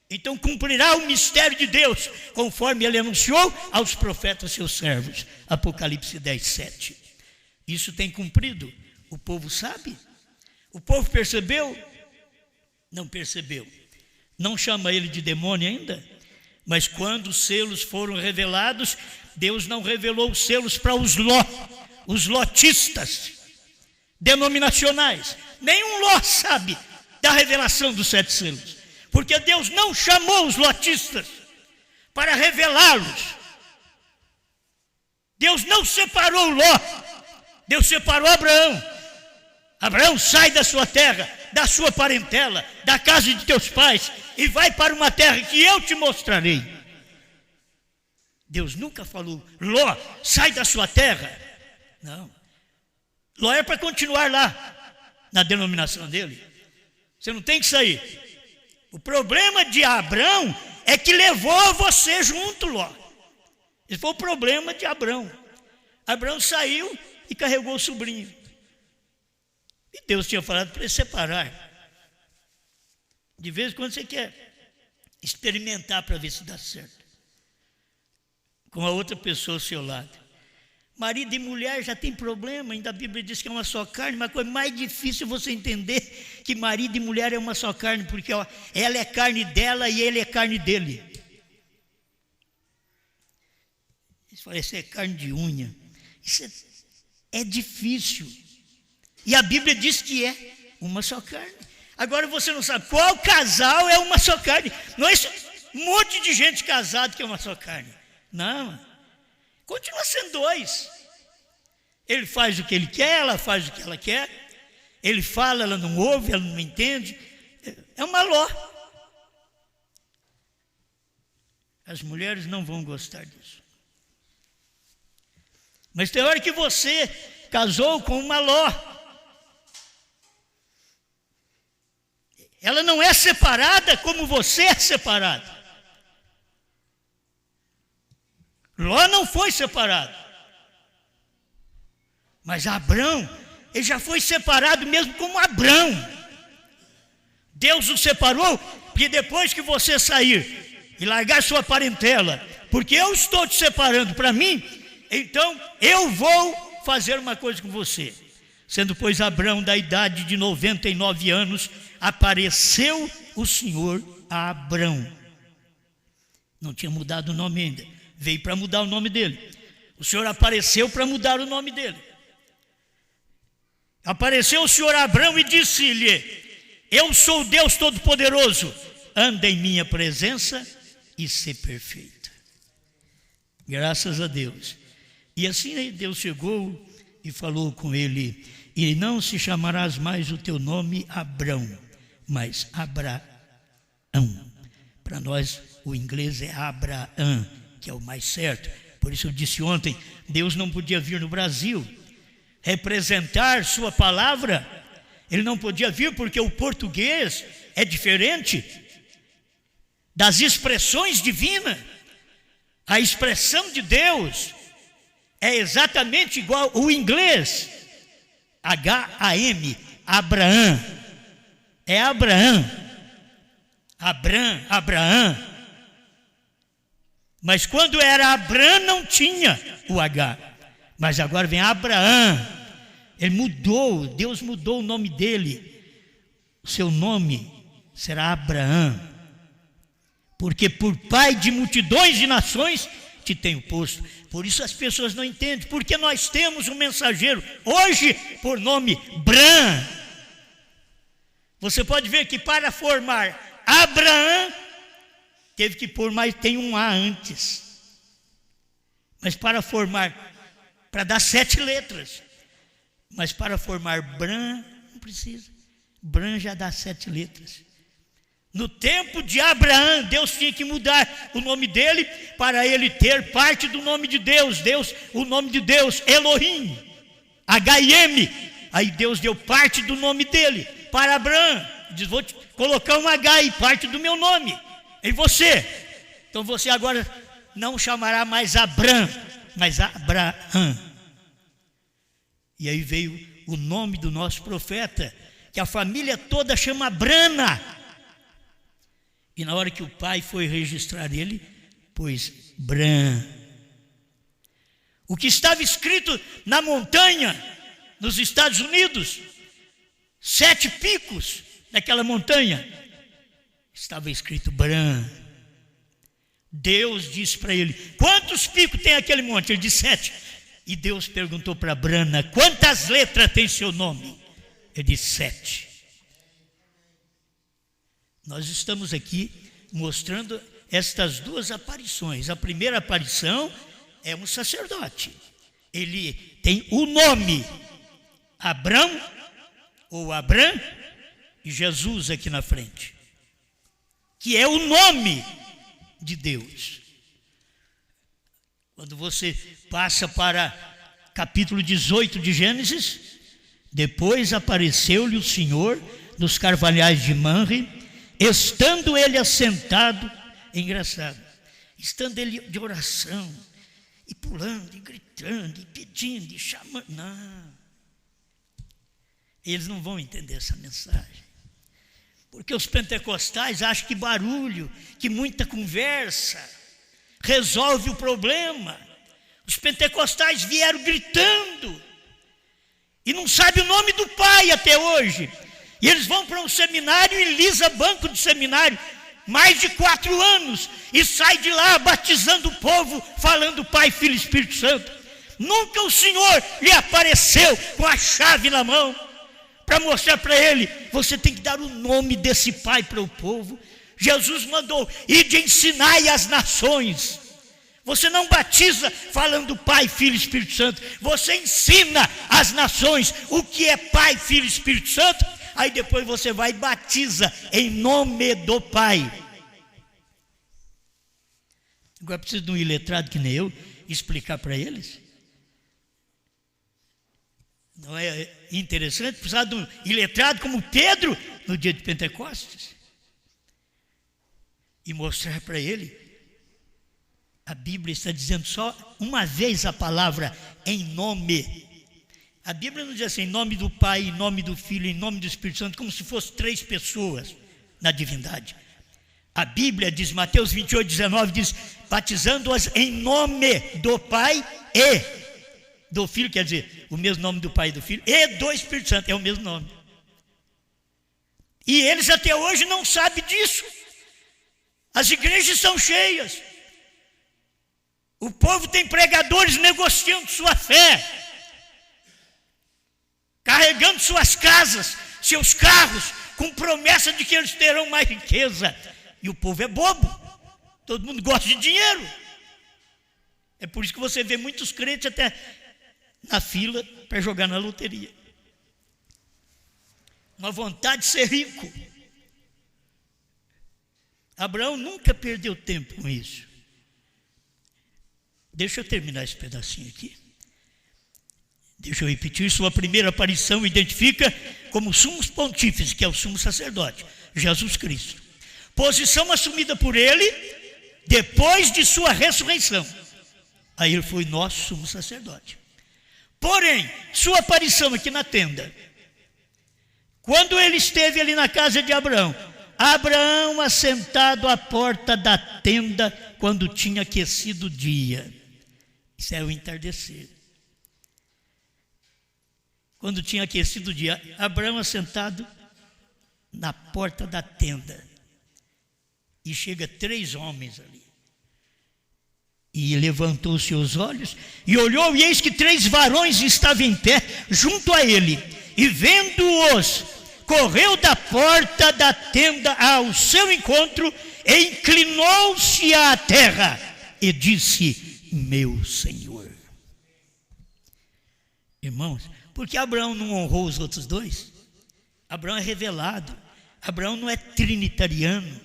então cumprirá o mistério de Deus, conforme ele anunciou aos profetas seus servos. Apocalipse 10, 7. Isso tem cumprido. O povo sabe? O povo percebeu? Não percebeu. Não chama ele de demônio ainda? Mas quando os selos foram revelados, Deus não revelou os selos para os lotistas denominacionais. Nenhum Ló sabe da revelação dos 7 selos, porque Deus não chamou os lotistas para revelá-los. Deus não separou Ló, Deus separou Abraão. Abraão, sai da sua terra, da sua parentela, da casa de teus pais e vai para uma terra que eu te mostrarei. Deus nunca falou, Ló, sai da sua terra. Não. Ló é para continuar lá, na denominação dele. Você não tem que sair. O problema de Abraão é que levou você junto, Ló. Esse foi o problema de Abraão. Abraão saiu e carregou o sobrinho. E Deus tinha falado para ele separar. De vez em quando você quer experimentar para ver se dá certo. Com a outra pessoa ao seu lado. Marido e mulher já tem problema, ainda a Bíblia diz que é uma só carne, mas a coisa mais difícil é você entender que marido e mulher é uma só carne, porque ó, ela é carne dela e ele é carne dele. Você fala, isso é carne de unha. Isso é difícil. E a Bíblia diz que é uma só carne. Agora você não sabe qual casal é uma só carne. Não é isso, um monte de gente casada que é uma só carne. Não, continua sendo 2. Ele faz o que ele quer, ela faz o que ela quer. Ele fala, ela não ouve, ela não entende. É uma Ló. As mulheres não vão gostar disso. Mas tem hora que você casou com uma Ló. Ela não é separada como você é separado. Ló não foi separado. Mas Abrão, ele já foi separado mesmo como Abrão. Deus o separou, porque depois que você sair e largar sua parentela, porque eu estou te separando para mim, então eu vou fazer uma coisa com você. Sendo, pois, Abrão da idade de 99 anos, apareceu o Senhor a Abrão. Não tinha mudado o nome ainda, veio para mudar o nome dele. O Senhor apareceu para mudar o nome dele. Apareceu o Senhor a Abrão e disse-lhe: eu sou o Deus Todo-Poderoso, anda em minha presença e ser perfeito. Graças a Deus. E assim aí Deus chegou e falou com ele: e não se chamarás mais o teu nome Abrão, mas Abraão. Para nós o inglês é Abraão, que é o mais certo. Por isso eu disse ontem, Deus não podia vir no Brasil representar sua palavra. Ele não podia vir porque o português é diferente das expressões divinas. A expressão de Deus é exatamente igual o inglês. H-A-M, Abraão. É Abraão. Abraão. Mas quando era Abraão não tinha o H. Mas agora vem Abraão. Ele mudou, Deus mudou o nome dele. O seu nome será Abraão. Porque por pai de multidões de nações te tenho posto. Por isso as pessoas não entendem. Porque nós temos um mensageiro hoje por nome Bran. Você pode ver que para formar Abraão, teve que pôr, mas tem um A antes. Mas para formar, para dar 7 letras. Mas para formar Bran, não precisa. Bran já dá 7 letras. No tempo de Abraão, Deus tinha que mudar o nome dele para ele ter parte do nome de Deus. O nome de Deus, Elohim, H-I-M. Aí Deus deu parte do nome dele para Abraão. Diz: vou te colocar um H e parte do meu nome em você. Então você agora não chamará mais Abrão, mas Abraão. E aí veio o nome do nosso profeta, que a família toda chama Brana. E na hora que o pai foi registrar ele, pôs Bran. O que estava escrito na montanha, nos Estados Unidos, 7 picos daquela montanha, estava escrito Bran. Deus disse para ele: quantos picos tem aquele monte? Ele disse 7. E Deus perguntou para Brana: quantas letras tem seu nome? Ele disse 7. Nós estamos aqui mostrando estas 2 aparições. A primeira aparição é um sacerdote. Ele tem o nome Abrão ou Abrão e Jesus aqui na frente, que é o nome de Deus. Quando você passa para capítulo 18 de Gênesis, depois apareceu-lhe o Senhor nos carvalhais de Manre, estando ele assentado, engraçado, estando ele de oração, e pulando, e gritando, e pedindo, e chamando. Não, eles não vão entender essa mensagem, porque os pentecostais acham que barulho, que muita conversa resolve o problema. Os pentecostais vieram gritando e não sabem o nome do Pai até hoje. E eles vão para um seminário e lisa banco de seminário mais de 4 anos e sai de lá batizando o povo, falando Pai, Filho e Espírito Santo. Nunca o Senhor lhe apareceu com a chave na mão para mostrar para ele: você tem que dar o nome desse Pai para o povo. Jesus mandou: ide ensinai as nações. Você não batiza falando Pai, Filho e Espírito Santo. Você ensina às nações o que é Pai, Filho e Espírito Santo. Aí depois você vai e batiza em nome do Pai. Agora precisa de um iletrado que nem eu explicar para eles. Não é interessante precisar de um iletrado como Pedro no dia de Pentecostes? E mostrar para ele, a Bíblia está dizendo só uma vez a palavra em nome. A Bíblia não diz assim, em nome do Pai, em nome do Filho, em nome do Espírito Santo, como se fossem 3 pessoas na divindade. A Bíblia diz, Mateus 28, 19, diz, batizando-as em nome do Pai e do Filho, quer dizer, o mesmo nome do Pai e do Filho, e do Espírito Santo, é o mesmo nome. E eles até hoje não sabem disso. As igrejas estão cheias. O povo tem pregadores negociando sua fé, carregando suas casas, seus carros, com promessa de que eles terão mais riqueza. E o povo é bobo. Todo mundo gosta de dinheiro. É por isso que você vê muitos crentes até na fila para jogar na loteria. Uma vontade de ser rico. Abraão nunca perdeu tempo com isso. Deixa eu terminar esse pedacinho aqui. Deixa eu repetir, sua primeira aparição identifica como sumo pontífice, que é o sumo sacerdote, Jesus Cristo. Posição assumida por ele depois de sua ressurreição. Aí ele foi nosso sumo sacerdote. Porém, sua aparição aqui na tenda, quando ele esteve ali na casa de Abraão, Abraão assentado à porta da tenda quando tinha aquecido o dia. Isso é o entardecer. Quando tinha aquecido o dia, Abraão assentado na porta da tenda. E chega 3 homens ali. E levantou os seus olhos e olhou, e eis que 3 varões estavam em pé junto a ele. E vendo-os, correu da porta da tenda ao seu encontro e inclinou-se à terra e disse: meu Senhor. Irmãos, por que Abraão não honrou os outros 2? Abraão é revelado. Abraão não é trinitariano,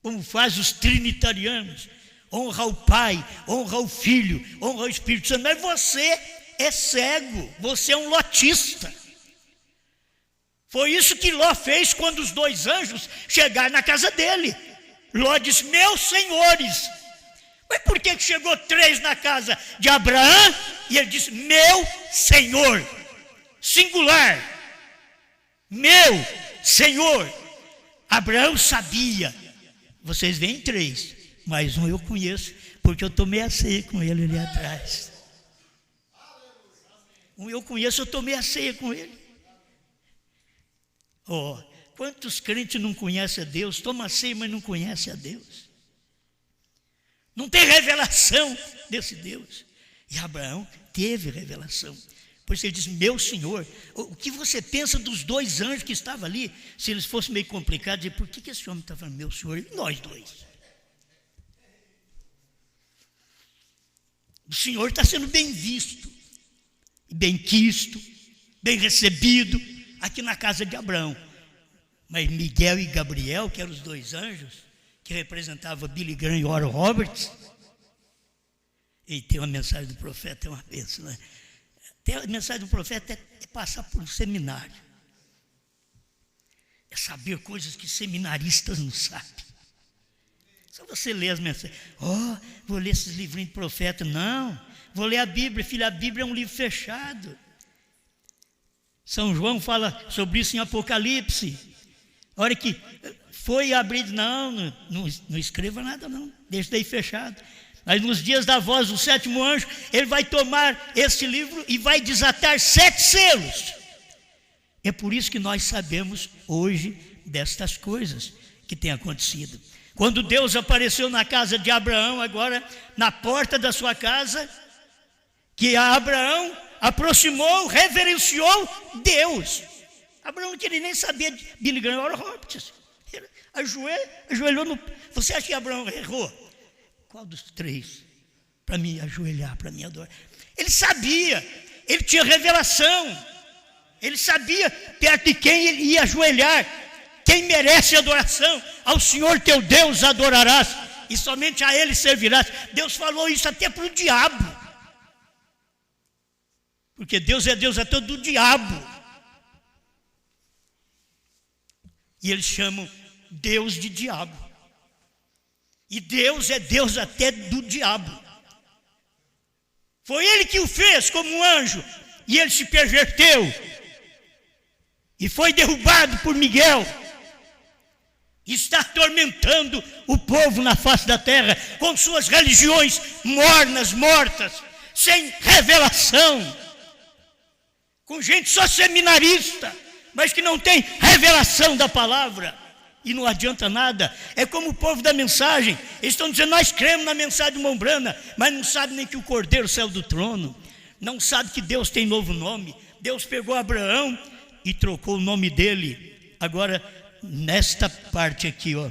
como faz os trinitarianos. Honra o Pai, honra o Filho, honra o Espírito Santo. Mas você é cego, você é um lotista. Foi isso que Ló fez quando os 2 anjos chegaram na casa dele. Ló disse: meus senhores. Mas por que chegou 3 na casa de Abraão? E ele disse: meu Senhor. Singular. Meu Senhor. Abraão sabia. Vocês veem 3, mas um eu conheço, porque eu tomei a ceia com ele ali atrás. Um eu conheço, eu tomei a ceia com ele. Oh, quantos crentes não conhecem a Deus, toma a ceia, mas não conhecem a Deus. Não tem revelação desse Deus. E Abraão teve revelação. Por isso ele diz: meu Senhor. O que você pensa dos 2 anjos que estavam ali? Se eles fossem meio complicados, por que esse homem está falando meu Senhor? E nós 2. O Senhor está sendo bem visto, bem quisto, bem recebido aqui na casa de Abraão. Mas Miguel e Gabriel, que eram os 2 anjos, que representavam Billy Graham e Oral Roberts, e tem uma mensagem do profeta, é uma bênção, né? Tem a mensagem do profeta é passar por um seminário, é saber coisas que seminaristas não sabem. Só você ler as mensagens. Vou ler esses livrinhos de profeta. Não, vou ler a Bíblia. Filho, a Bíblia é um livro fechado. São João fala sobre isso em Apocalipse. A hora que foi abrir, não escreva nada não, deixa daí fechado. Mas nos dias da voz do 7º anjo, ele vai tomar esse livro e vai desatar 7 selos. É por isso que nós sabemos hoje destas coisas que têm acontecido. Quando Deus apareceu na casa de Abraão, agora na porta da sua casa, que Abraão aproximou, reverenciou Deus. Abraão não queria nem saber de Billy Graham ou Roberts. Ajoelhou no... Você acha que Abraão errou? Qual dos 3? Para me ajoelhar, para me adorar. Ele sabia, ele tinha revelação. Ele sabia perto de quem ele ia ajoelhar. Quem merece adoração, ao Senhor teu Deus adorarás, e somente a Ele servirás. Deus falou isso até para o diabo. Porque Deus é Deus até do diabo. E eles chamam Deus de diabo. E Deus é Deus até do diabo. Foi ele que o fez como um anjo. E ele se perverteu. E foi derrubado por Miguel. Está atormentando o povo na face da terra com suas religiões mornas, mortas, sem revelação, com gente só seminarista, mas que não tem revelação da palavra, e não adianta nada. É como o povo da mensagem, eles estão dizendo: nós cremos na mensagem de Mombrana, mas não sabem nem que o Cordeiro saiu do trono, não sabem que Deus tem novo nome. Deus pegou Abraão e trocou o nome dele. Agora, nesta parte aqui, ó,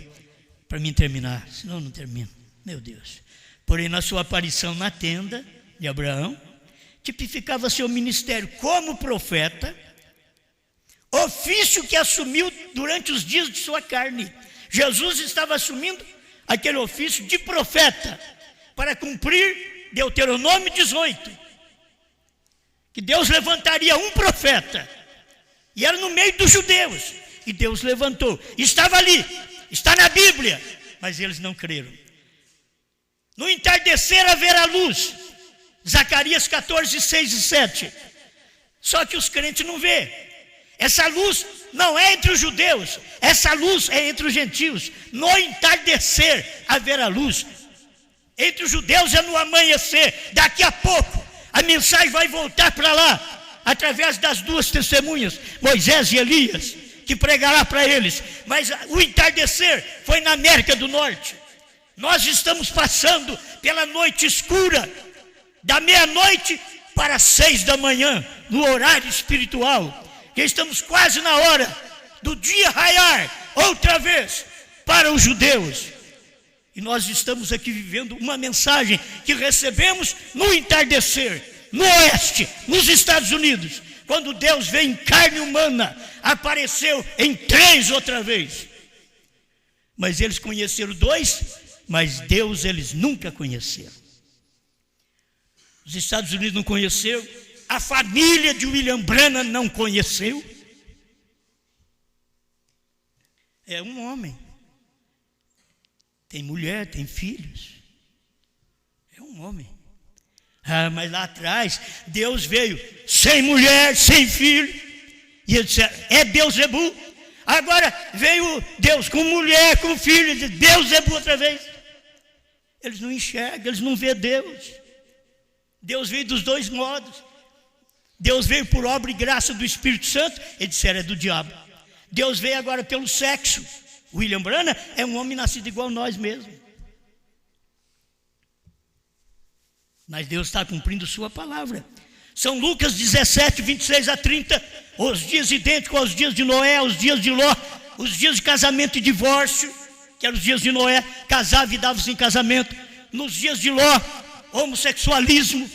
para mim terminar, senão eu não termino, meu Deus. Porém, na sua aparição na tenda de Abraão, tipificava seu ministério como profeta, ofício que assumiu durante os dias de sua carne. Jesus estava assumindo aquele ofício de profeta para cumprir Deuteronômio 18, que Deus levantaria um profeta, e era no meio dos judeus. E Deus levantou, estava ali, está na Bíblia, mas eles não creram. No entardecer haverá luz, Zacarias 14, 6 e 7. Só que os crentes não vê. Essa luz não é entre os judeus, essa luz é entre os gentios. No entardecer haverá luz. Entre os judeus é no amanhecer. Daqui a pouco a mensagem vai voltar para lá, através das duas testemunhas, Moisés e Elias, que pregará para eles. Mas o entardecer foi na América do Norte. Nós estamos passando pela noite escura, da meia-noite para 6 da manhã, no horário espiritual, que estamos quase na hora do dia raiar, outra vez, para os judeus. E nós estamos aqui vivendo uma mensagem que recebemos no entardecer, no oeste, nos Estados Unidos, quando Deus veio em carne humana, apareceu em 3 outra vez. Mas eles conheceram 2, mas Deus eles nunca conheceram. Os Estados Unidos não conheceu, a família de William Branham não conheceu. É um homem, tem mulher, tem filhos, é um homem. Mas lá atrás, Deus veio sem mulher, sem filho, e ele disse: é Beuzebu. Agora veio Deus com mulher, com filho, e disse: Beuzebu outra vez. Eles não enxergam, eles não vêem Deus. Deus veio dos dois modos. Deus veio por obra e graça do Espírito Santo, eles disseram: é do diabo. Deus veio agora pelo sexo. William Branham é um homem nascido igual a nós mesmos. Mas Deus está cumprindo sua palavra. São Lucas 17, 26 a 30, os dias idênticos aos dias de Noé, os dias de Ló, os dias de casamento e divórcio, que eram os dias de Noé, casava e dava-se em casamento. Nos dias de Ló, homossexualismo.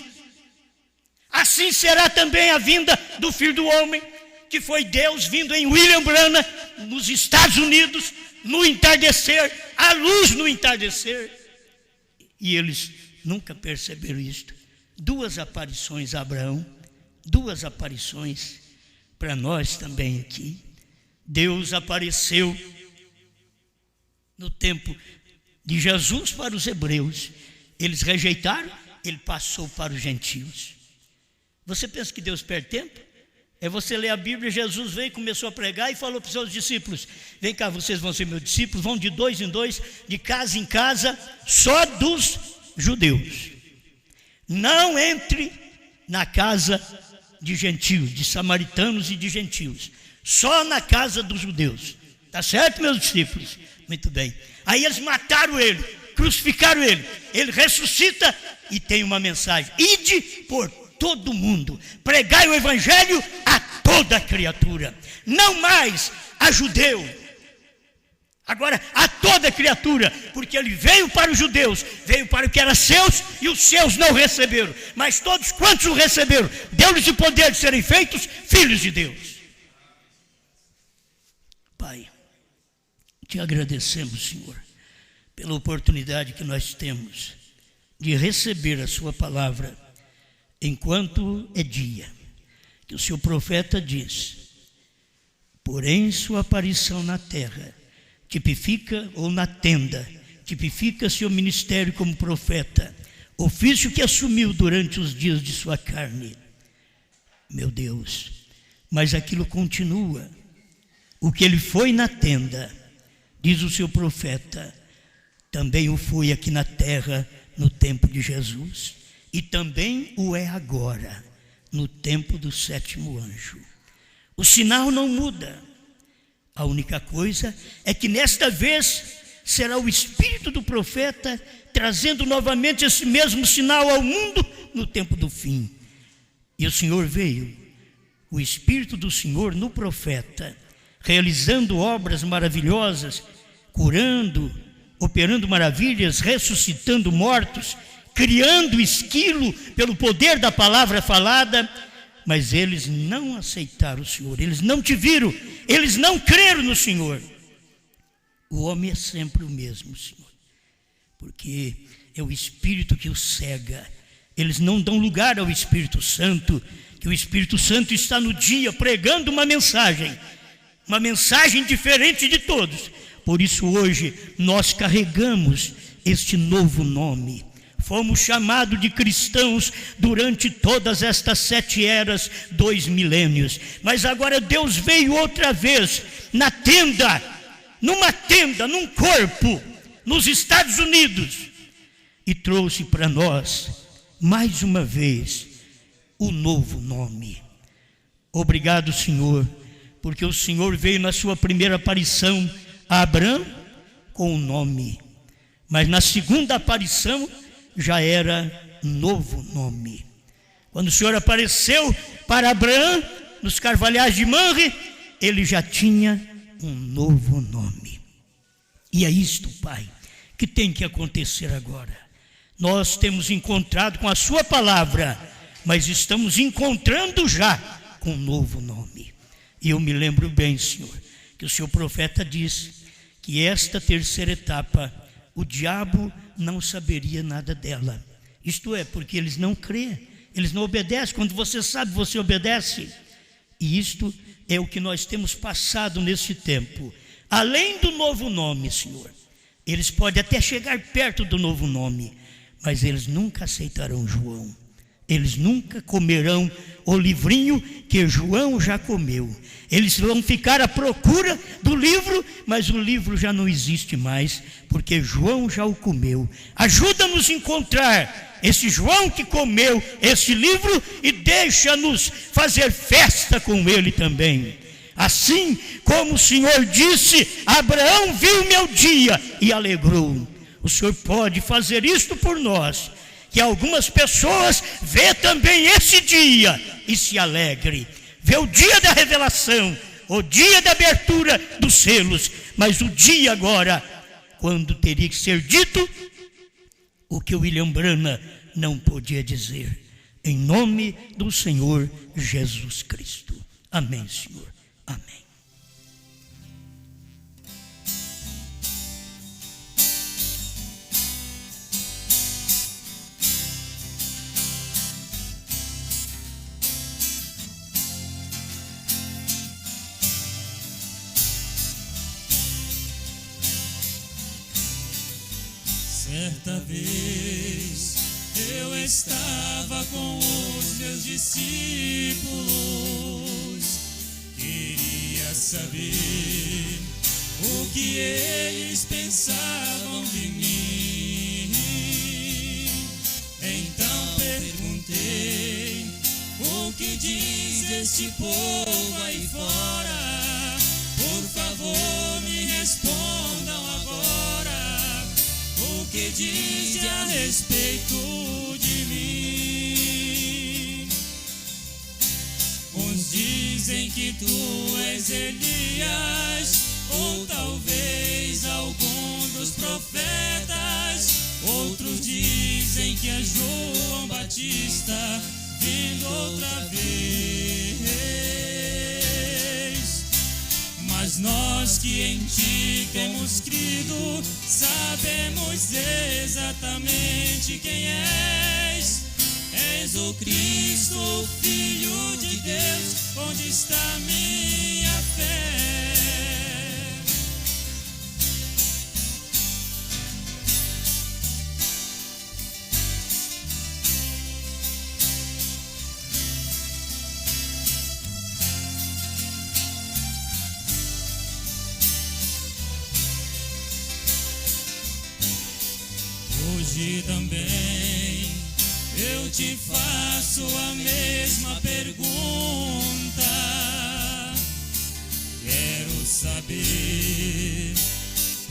Assim será também a vinda do Filho do Homem, que foi Deus vindo em William Branham, nos Estados Unidos, no entardecer, a luz no entardecer. E eles nunca perceberam isto. 2 aparições a Abraão, 2 aparições para nós também aqui. Deus apareceu no tempo de Jesus para os hebreus. Eles rejeitaram, ele passou para os gentios. Você pensa que Deus perde tempo? É você ler a Bíblia. Jesus veio, começou a pregar e falou para os seus discípulos: vem cá, vocês vão ser meus discípulos, vão de 2 em 2, de casa em casa, só dos judeus. Não entre na casa de gentios, de samaritanos e de gentios, só na casa dos judeus. Tá certo, meus discípulos? Muito bem. Aí eles mataram ele, crucificaram ele. Ele ressuscita e tem uma mensagem: ide por todo mundo, pregai o evangelho a toda criatura, não mais a judeu, agora a toda criatura, porque ele veio para os judeus, veio para o que era seus, e os seus não receberam, mas todos quantos o receberam, deu-lhes o poder de serem feitos filhos de Deus. Pai, te agradecemos, Senhor, pela oportunidade que nós temos de receber a sua palavra enquanto é dia. que o seu profeta diz: porém sua aparição na terra tipifica, ou na tenda, tipifica seu ministério como profeta, ofício que assumiu durante os dias de sua carne. Meu Deus, mas aquilo continua. O que ele foi na tenda, diz o seu profeta, também o foi aqui na terra no tempo de Jesus, e também o é agora, no tempo do sétimo anjo. O sinal não muda. A única coisa é que nesta vez será o espírito do profeta trazendo novamente esse mesmo sinal ao mundo no tempo do fim. E o Senhor veio, o espírito do Senhor no profeta, realizando obras maravilhosas, curando, operando maravilhas, ressuscitando mortos, criando esquilo pelo poder da palavra falada. Mas eles não aceitaram o Senhor, eles não te viram, eles não creram no Senhor. O homem é sempre o mesmo, Senhor, porque é o Espírito que os cega. Eles não dão lugar ao Espírito Santo, que o Espírito Santo está no dia pregando uma mensagem diferente de todos. Por isso hoje nós carregamos este novo nome. Fomos chamados de cristãos durante todas estas 7 eras, 2 milênios. Mas agora Deus veio outra vez na tenda, num corpo, nos Estados Unidos, e trouxe para nós, mais uma vez, o novo nome. Obrigado, Senhor, porque o Senhor veio na sua primeira aparição a Abraão com o nome, mas na segunda aparição já era novo nome. Quando o Senhor apareceu para Abraão nos carvalhais de Mamre, ele já tinha um novo nome. E é isto, Pai, que tem que acontecer agora. Nós temos encontrado com a sua palavra, mas estamos encontrando já com um novo nome. E eu me lembro bem, Senhor, que o seu profeta disse que esta terceira etapa, o diabo não saberia nada dela. Isto é, porque eles não crêem, eles não obedecem. Quando você sabe, você obedece. E isto é o que nós temos passado nesse tempo. Além do novo nome, Senhor, eles podem até chegar perto do novo nome, mas eles nunca aceitarão João. Eles nunca comerão o livrinho que João já comeu. Eles vão ficar à procura do livro, mas o livro já não existe mais, porque João já o comeu. Ajuda-nos a encontrar esse João que comeu esse livro e deixa-nos fazer festa com ele também. Assim como o Senhor disse, Abraão viu meu dia e alegrou. O Senhor pode fazer isto por nós, que algumas pessoas vê também esse dia e se alegre. Vê o dia da revelação, o dia da abertura dos selos, mas o dia agora, quando teria que ser dito o que o William Branham não podia dizer. Em nome do Senhor Jesus Cristo. Amém, Senhor. Amém. Certa vez eu estava com os meus discípulos, queria saber o que eles pensavam de mim. Então perguntei: o que diz este povo aí fora? Por favor, me respondam agora. O que diz a respeito de mim? Uns dizem que tu és Elias, ou talvez algum dos profetas. Outros dizem que é João Batista vindo outra vez. Mas nós que em ti temos crido, sabemos exatamente quem és. És o Cristo Cristo, Filho de Deus, onde está minha fé? Hoje também eu te faço a mesma pergunta. Quero saber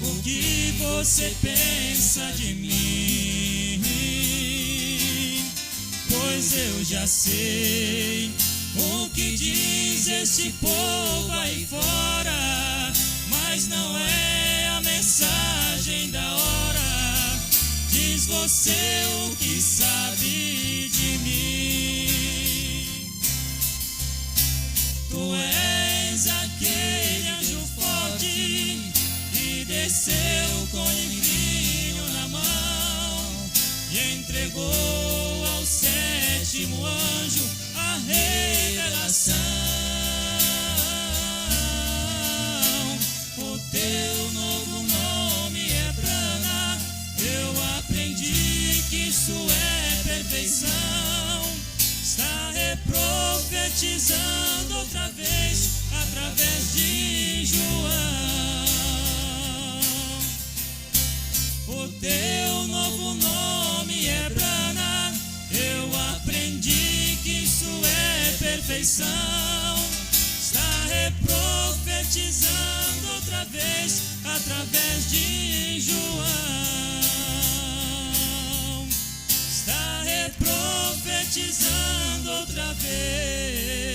o que você pensa de mim, pois eu já sei o que diz este povo aí fora, mas não é a mensagem da hora. Diz você o que sabe de mim. Tu és aquele anjo forte que desceu com vinho na mão e entregou ao sétimo anjo a revelação. O teu novo nome é Brana. Eu aprendi que isso é perfeição. Está reprofetizando outra vez através de João. O teu novo nome é Brana. Eu aprendi que isso é perfeição. Está reprofetizando outra vez através de João. Está reprofetizando outra vez.